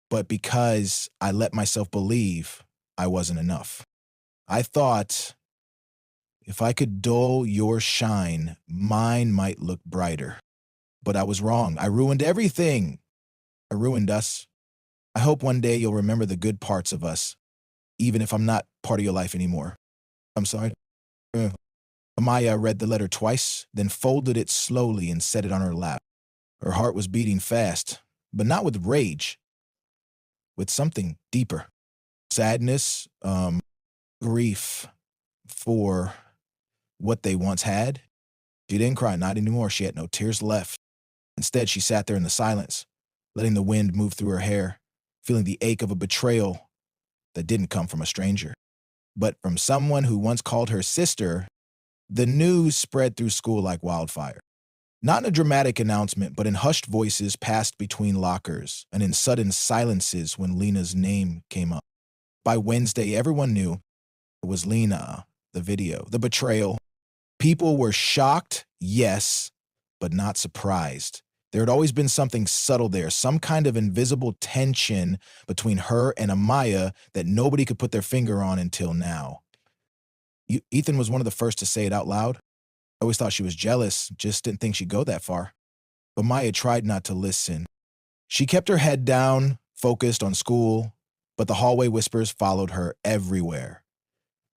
S1: but because I let myself believe I wasn't enough. I thought if I could dull your shine, mine might look brighter. But I was wrong. I ruined everything. I ruined us. I hope one day you'll remember the good parts of us, even if I'm not part of your life anymore. I'm sorry." Amaya read the letter twice, then folded it slowly and set it on her lap. Her heart was beating fast, but not with rage, with something deeper. Sadness, grief for what they once had. She didn't cry, not anymore. She had no tears left. Instead, she sat there in the silence, letting the wind move through her hair, feeling the ache of a betrayal that didn't come from a stranger, but from someone who once called her sister. The news spread through school like wildfire. Not in a dramatic announcement, but in hushed voices passed between lockers and in sudden silences when Lena's name came up. By Wednesday, everyone knew it was Lena, the video, the betrayal. People were shocked, yes, but not surprised. There had always been something subtle there, some kind of invisible tension between her and Amaya that nobody could put their finger on until now. Ethan was one of the first to say it out loud. I always thought she was jealous, just didn't think she'd go that far. But Maya tried not to listen. She kept her head down, focused on school, but the hallway whispers followed her everywhere.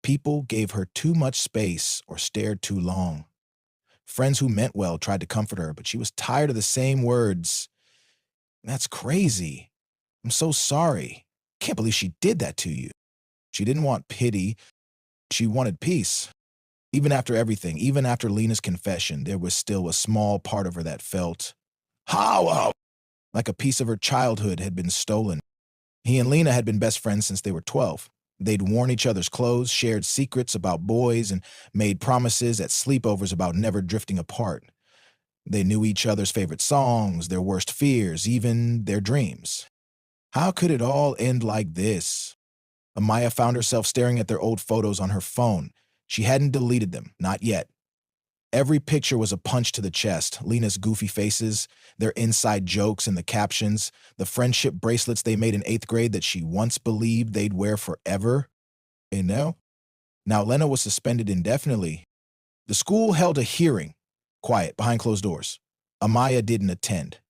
S1: People gave her too much space or stared too long. Friends who meant well tried to comfort her, but she was tired of the same words. That's crazy. I'm so sorry. Can't believe she did that to you. She didn't want pity. She wanted peace. Even after everything, even after Lena's confession, there was still a small part of her that felt hollow, like a piece of her childhood had been stolen. He and Lena had been best friends since they were 12. They'd worn each other's clothes, shared secrets about boys, and made promises at sleepovers about never drifting apart. They knew each other's favorite songs, their worst fears, even their dreams. How could it all end like this? Amaya found herself staring at their old photos on her phone. She hadn't deleted them, not yet. Every picture was a punch to the chest. Lena's goofy faces, their inside jokes and the captions, the friendship bracelets they made in 8th grade that she once believed they'd wear forever. And now Lena was suspended indefinitely. The school held a hearing, quiet, behind closed doors. Amaya didn't attend.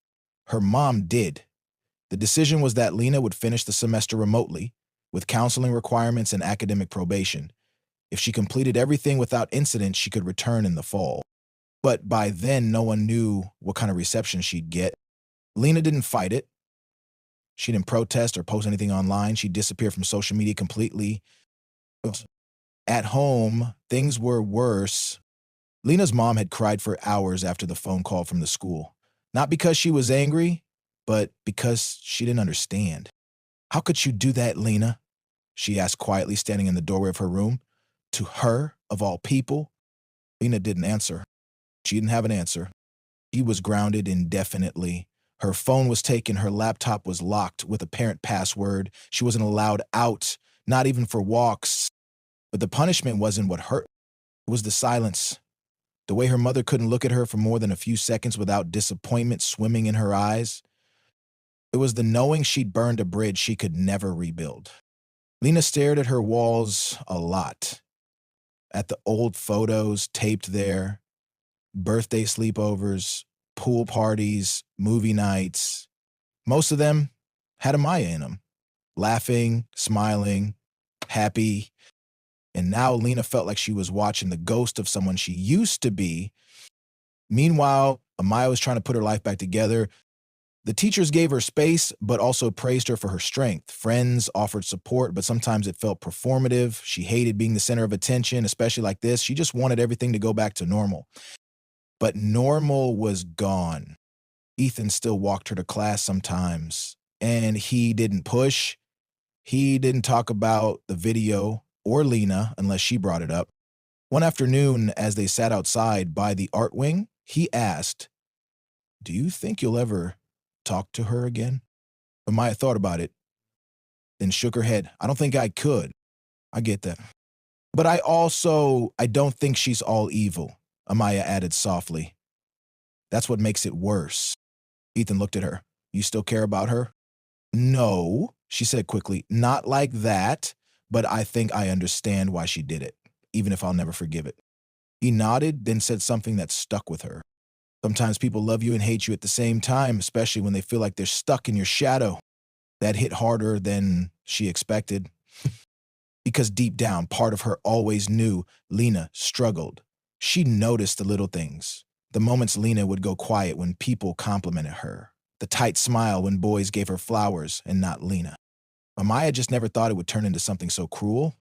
S1: Her mom did. The decision was that Lena would finish the semester remotely, with counseling requirements and academic probation. If she completed everything without incident, she could return in the fall. But by then, no one knew what kind of reception she'd get. Lena didn't fight it. She didn't protest or post anything online. She disappeared from social media completely. At home, things were worse. Lena's mom had cried for hours after the phone call from the school. Not because she was angry, but because she didn't understand. How could you do that, Lena? She asked quietly, standing in the doorway of her room. To her, of all people? Lena didn't answer. She didn't have an answer. She was grounded indefinitely. Her phone was taken, her laptop was locked with a parent password. She wasn't allowed out, not even for walks. But the punishment wasn't what hurt. It was the silence. The way her mother couldn't look at her for more than a few seconds without disappointment swimming in her eyes. It was the knowing she'd burned a bridge she could never rebuild. Lena stared at her walls a lot. At the old photos taped there, birthday sleepovers, pool parties, movie nights. Most of them had Amaya in them, laughing, smiling, happy. And now Lena felt like she was watching the ghost of someone she used to be. Meanwhile, Amaya was trying to put her life back together. The teachers gave her space, but also praised her for her strength. Friends offered support, but sometimes it felt performative. She hated being the center of attention, especially like this. She just wanted everything to go back to normal. But normal was gone. Ethan still walked her to class sometimes, and he didn't push. He didn't talk about the video or Lena unless she brought it up. One afternoon, as they sat outside by the art wing, he asked, "Do you think you'll ever talk to her again?" Amaya thought about it, then shook her head. "I don't think I could." "I get that. But I don't think she's all evil," Amaya added softly. "That's what makes it worse." Ethan looked at her. "You still care about her?" "No," she said quickly. "Not like that, but I think I understand why she did it, even if I'll never forgive it." He nodded, then said something that stuck with her. "Sometimes people love you and hate you at the same time, especially when they feel like they're stuck in your shadow." That hit harder than she expected. Because deep down, part of her always knew Lena struggled. She noticed the little things. The moments Lena would go quiet when people complimented her. The tight smile when boys gave her flowers and not Lena. Amaya just never thought it would turn into something so cruel.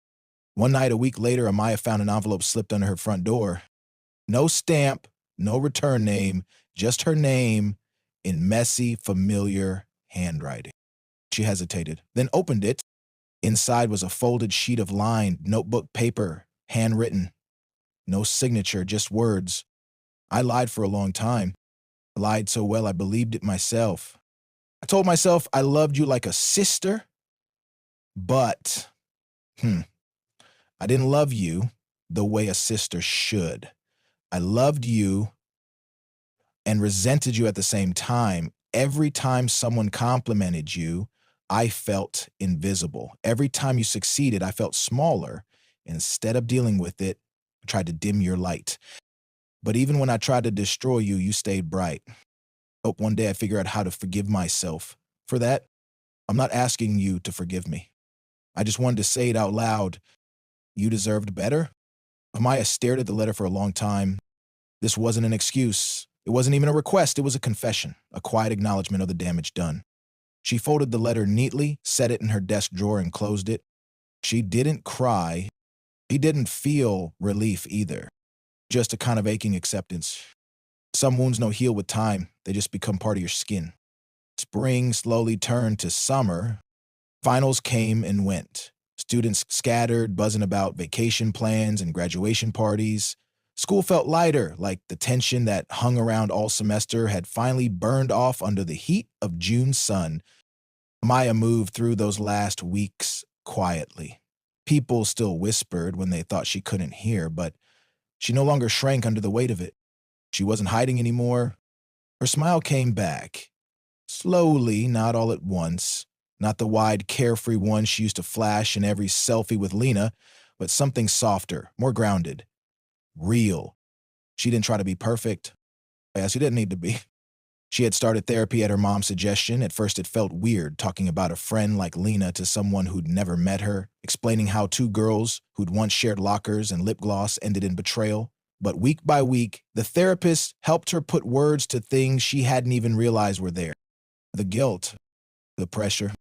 S1: One night a week later, Amaya found an envelope slipped under her front door. No stamp, no return name, just her name in messy, familiar handwriting. She hesitated, then opened it. Inside was a folded sheet of lined notebook paper, handwritten. No signature, just words. "I lied for a long time. I lied so well I believed it myself. I told myself I loved you like a sister, but, I didn't love you the way a sister should. I loved you and resented you at the same time. Every time someone complimented you, I felt invisible. Every time you succeeded, I felt smaller. Instead of dealing with it, I tried to dim your light. But even when I tried to destroy you, you stayed bright. Hope one day I figure out how to forgive myself. For that, I'm not asking you to forgive me. I just wanted to say it out loud. You deserved better." Amaya stared at the letter for a long time. This wasn't an excuse. It wasn't even a request. It was a confession, a quiet acknowledgement of the damage done. She folded the letter neatly, set it in her desk drawer, and closed it. She didn't cry. She didn't feel relief either. Just a kind of aching acceptance. Some wounds don't heal with time. They just become part of your skin. Spring slowly turned to summer. Finals came and went. Students scattered, buzzing about vacation plans and graduation parties. School felt lighter, like the tension that hung around all semester had finally burned off under the heat of June's sun. Maya moved through those last weeks quietly. People still whispered when they thought she couldn't hear, but she no longer shrank under the weight of it. She wasn't hiding anymore. Her smile came back. Slowly, not all at once. Not the wide, carefree one she used to flash in every selfie with Lena, but something softer, more grounded. Real. She didn't try to be perfect. Yeah, she didn't need to be. She had started therapy at her mom's suggestion. At first, it felt weird talking about a friend like Lena to someone who'd never met her, explaining how two girls who'd once shared lockers and lip gloss ended in betrayal. But week by week, the therapist helped her put words to things she hadn't even realized were there. The guilt, the pressure,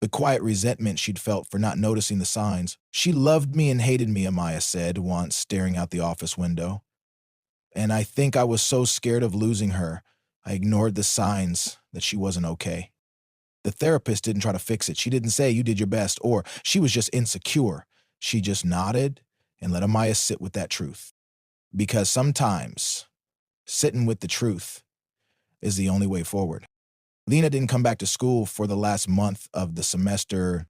S1: the quiet resentment she'd felt for not noticing the signs. She loved me and hated me, Amaya said once, staring out the office window. And I think I was so scared of losing her, I ignored the signs that she wasn't okay. The therapist didn't try to fix it. She didn't say you did your best or she was just insecure. She just nodded and let Amaya sit with that truth. Because sometimes sitting with the truth is the only way forward. Lena didn't come back to school for the last month of the semester.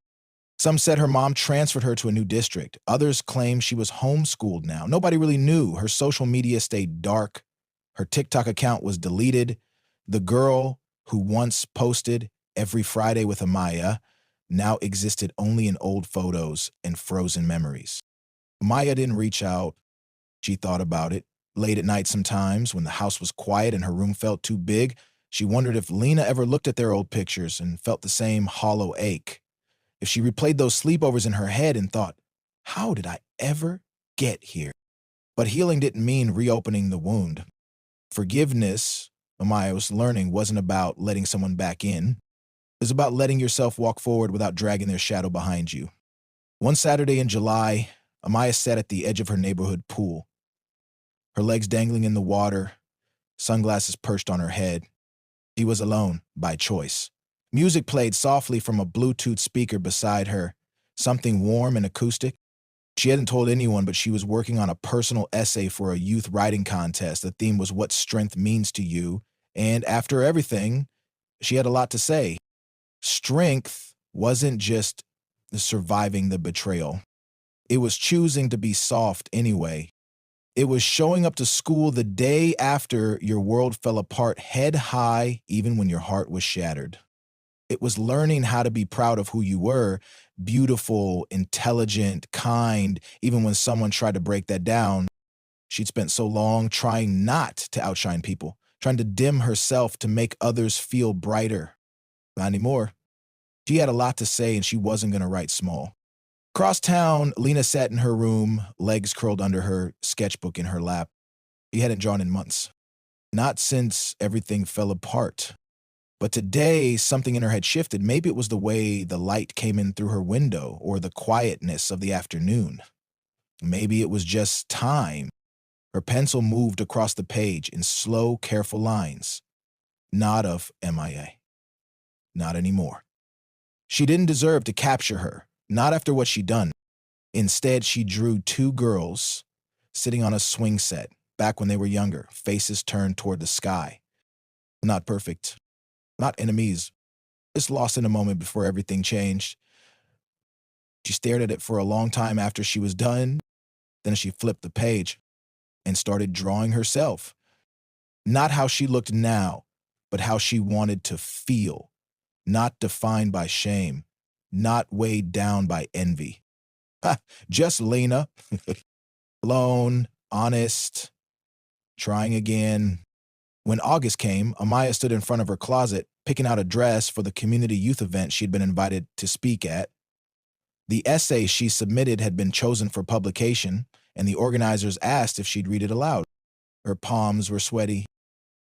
S1: Some said her mom transferred her to a new district. Others claimed she was homeschooled now. Nobody really knew. Her social media stayed dark. Her TikTok account was deleted. The girl who once posted every Friday with Amaya now existed only in old photos and frozen memories. Amaya didn't reach out. She thought about it. Late at night sometimes, when the house was quiet and her room felt too big, she wondered if Lena ever looked at their old pictures and felt the same hollow ache. If she replayed those sleepovers in her head and thought, how did I ever get here? But healing didn't mean reopening the wound. Forgiveness, Amaya was learning, wasn't about letting someone back in. It was about letting yourself walk forward without dragging their shadow behind you. One Saturday in July, Amaya sat at the edge of her neighborhood pool, her legs dangling in the water, sunglasses perched on her head. She was alone, by choice. Music played softly from a Bluetooth speaker beside her, something warm and acoustic. She hadn't told anyone, but she was working on a personal essay for a youth writing contest. The theme was what strength means to you, and after everything, she had a lot to say. Strength wasn't just surviving the betrayal. It was choosing to be soft anyway. It was showing up to school the day after your world fell apart, head high, even when your heart was shattered. It was learning how to be proud of who you were, beautiful, intelligent, kind, even when someone tried to break that down. She'd spent so long trying not to outshine people, trying to dim herself to make others feel brighter. Not anymore. She had a lot to say and she wasn't going to write small. Across town, Lena sat in her room, legs curled under her, sketchbook in her lap. She hadn't drawn in months. Not since everything fell apart. But today, something in her had shifted. Maybe it was the way the light came in through her window or the quietness of the afternoon. Maybe it was just time. Her pencil moved across the page in slow, careful lines. Not of MIA. Not anymore. She didn't deserve to capture her. Not after what she'd done. Instead, she drew two girls sitting on a swing set, back when they were younger, faces turned toward the sky. Not perfect. Not enemies. Just lost in a moment before everything changed. She stared at it for a long time after she was done. Then she flipped the page and started drawing herself. Not how she looked now, but how she wanted to feel. Not defined by shame. Not weighed down by envy. Just Lena. Alone, honest, trying again. When August came, Amaya stood in front of her closet, picking out a dress for the community youth event she'd been invited to speak at. The essay she submitted had been chosen for publication, and the organizers asked if she'd read it aloud. Her palms were sweaty.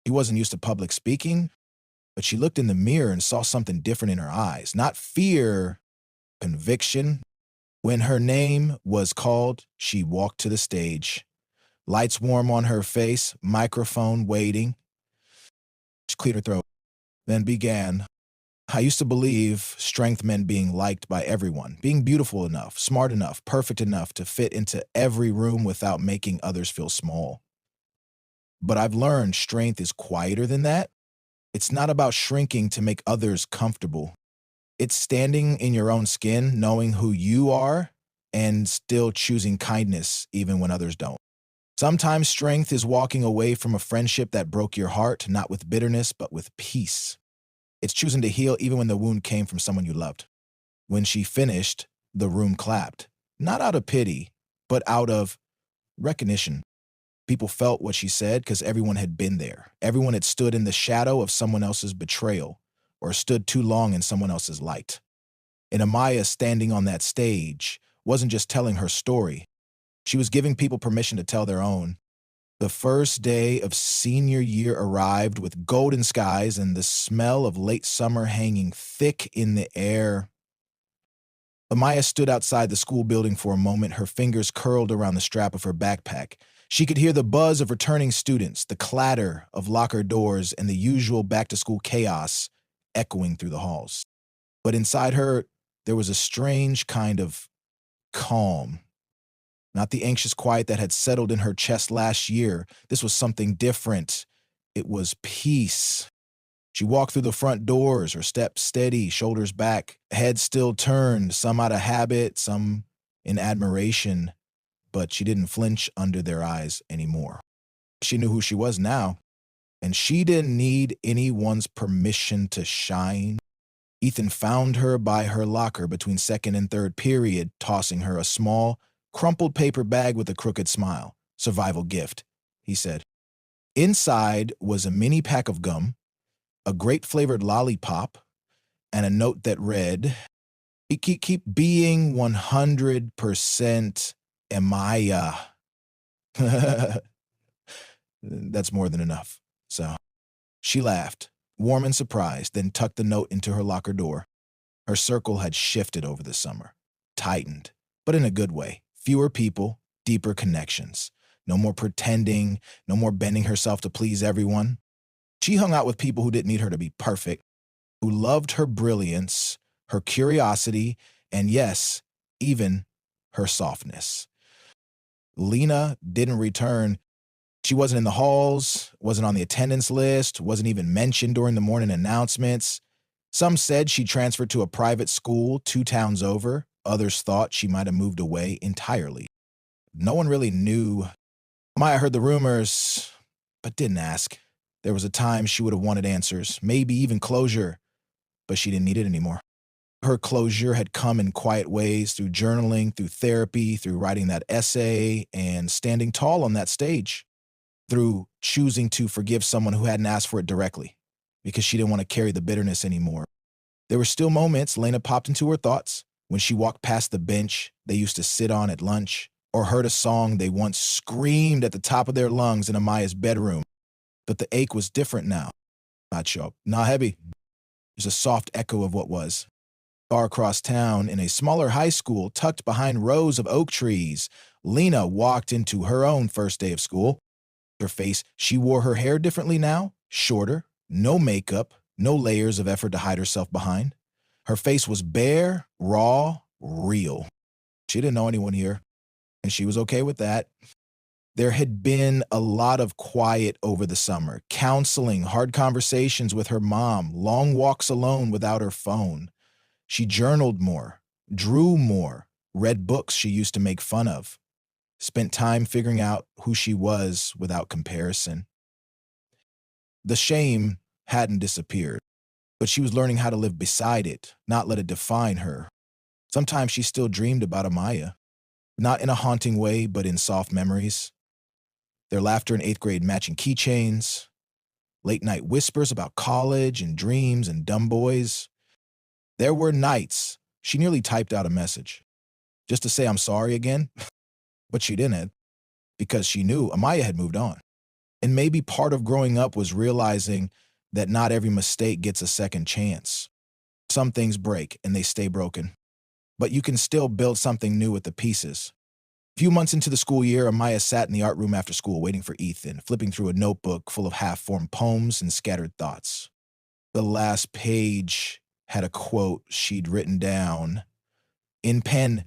S1: She wasn't used to public speaking, but she looked in the mirror and saw something different in her eyes. Not fear, conviction. When her name was called, she walked to the stage. Lights warm on her face, microphone waiting. She cleared her throat, then began. I used to believe strength meant being liked by everyone, being beautiful enough, smart enough, perfect enough to fit into every room without making others feel small. But I've learned strength is quieter than that. It's not about shrinking to make others comfortable. It's standing in your own skin, knowing who you are, and still choosing kindness even when others don't. Sometimes strength is walking away from a friendship that broke your heart, not with bitterness, but with peace. It's choosing to heal even when the wound came from someone you loved. When she finished, the room clapped. Not out of pity, but out of recognition. People felt what she said because everyone had been there. Everyone had stood in the shadow of someone else's betrayal or stood too long in someone else's light. And Amaya standing on that stage wasn't just telling her story. She was giving people permission to tell their own. The first day of senior year arrived with golden skies and the smell of late summer hanging thick in the air. Amaya stood outside the school building for a moment, her fingers curled around the strap of her backpack. She could hear the buzz of returning students, the clatter of locker doors, and the usual back-to-school chaos echoing through the halls. But inside her, there was a strange kind of calm. Not the anxious quiet that had settled in her chest last year. This was something different. It was peace. She walked through the front doors, her steps steady, shoulders back, head still turned, some out of habit, some in admiration, but she didn't flinch under their eyes anymore. She knew who she was now, and she didn't need anyone's permission to shine. Ethan found her by her locker between second and third period, tossing her a small, crumpled paper bag with a crooked smile. Survival gift, he said. Inside was a mini pack of gum, a grape-flavored lollipop, and a note that read, keep being 100% Amaya. That's more than enough. So she laughed, warm and surprised, then tucked the note into her locker door. Her circle had shifted over the summer, tightened, but in a good way. Fewer people, deeper connections. No more pretending, no more bending herself to please everyone. She hung out with people who didn't need her to be perfect, who loved her brilliance, her curiosity, and yes, even her softness. Lena didn't return. She wasn't in the halls, wasn't on the attendance list, wasn't even mentioned during the morning announcements. Some said she transferred to a private school 2 towns over. Others thought she might have moved away entirely. No one really knew. Maya heard the rumors, but didn't ask. There was a time she would have wanted answers, maybe even closure, but she didn't need it anymore. Her closure had come in quiet ways, through journaling, through therapy, through writing that essay, and standing tall on that stage, through choosing to forgive someone who hadn't asked for it directly, because she didn't want to carry the bitterness anymore. There were still moments Lena popped into her thoughts, when she walked past the bench they used to sit on at lunch, or heard a song they once screamed at the top of their lungs in Amaya's bedroom. But the ache was different now. Not sharp, not heavy. There's a soft echo of what was. Far across town, in a smaller high school tucked behind rows of oak trees, Lena walked into her own first day of school. Her face, she wore her hair differently now, shorter, no makeup, no layers of effort to hide herself behind. Her face was bare, raw, real. She didn't know anyone here, and she was okay with that. There had been a lot of quiet over the summer, counseling, hard conversations with her mom, long walks alone without her phone. She journaled more, drew more, read books she used to make fun of, spent time figuring out who she was without comparison. The shame hadn't disappeared, but she was learning how to live beside it, not let it define her. Sometimes she still dreamed about Amaya, not in a haunting way, but in soft memories. Their laughter in 8th grade matching keychains, late-night whispers about college and dreams and dumb boys. There were nights she nearly typed out a message, just to say I'm sorry again, but she didn't, because she knew Amaya had moved on. And maybe part of growing up was realizing that not every mistake gets a second chance. Some things break and they stay broken, but you can still build something new with the pieces. A few months into the school year, Amaya sat in the art room after school waiting for Ethan, flipping through a notebook full of half-formed poems and scattered thoughts. The last page had a quote she'd written down. In pen,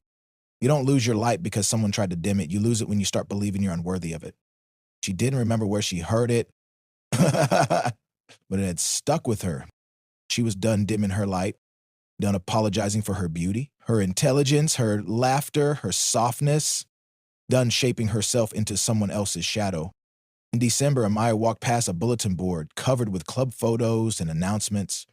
S1: you don't lose your light because someone tried to dim it. You lose it when you start believing you're unworthy of it. She didn't remember where she heard it, but it had stuck with her. She was done dimming her light, done apologizing for her beauty, her intelligence, her laughter, her softness, done shaping herself into someone else's shadow. In December, Amaya walked past a bulletin board covered with club photos and announcements.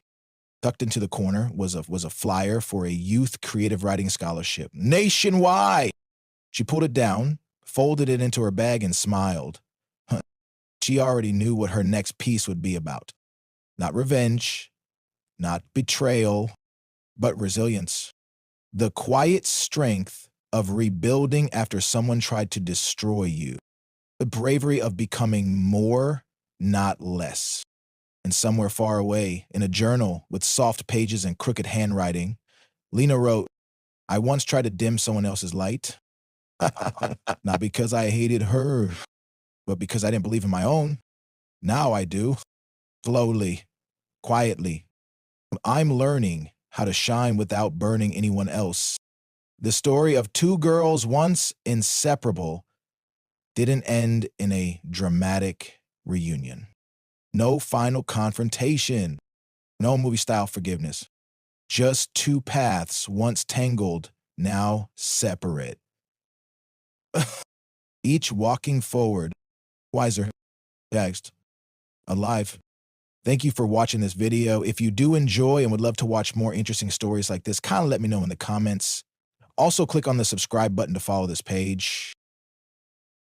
S1: Tucked into the corner was a flyer for a youth creative writing scholarship, nationwide. She pulled it down, folded it into her bag, and smiled. She already knew what her next piece would be about. Not revenge, not betrayal, but resilience. The quiet strength of rebuilding after someone tried to destroy you. The bravery of becoming more, not less. And somewhere far away, in a journal with soft pages and crooked handwriting, Lena wrote, I once tried to dim someone else's light. Not because I hated her, but because I didn't believe in my own. Now I do. Slowly, quietly. I'm learning how to shine without burning anyone else. The story of two girls once inseparable didn't end in a dramatic reunion. No final confrontation. No movie-style forgiveness. Just two paths once tangled, now separate. Each walking forward, wiser, text, alive. Thank you for watching this video. If you do enjoy and would love to watch more interesting stories like this, kind of let me know in the comments. Also, click on the subscribe button to follow this page.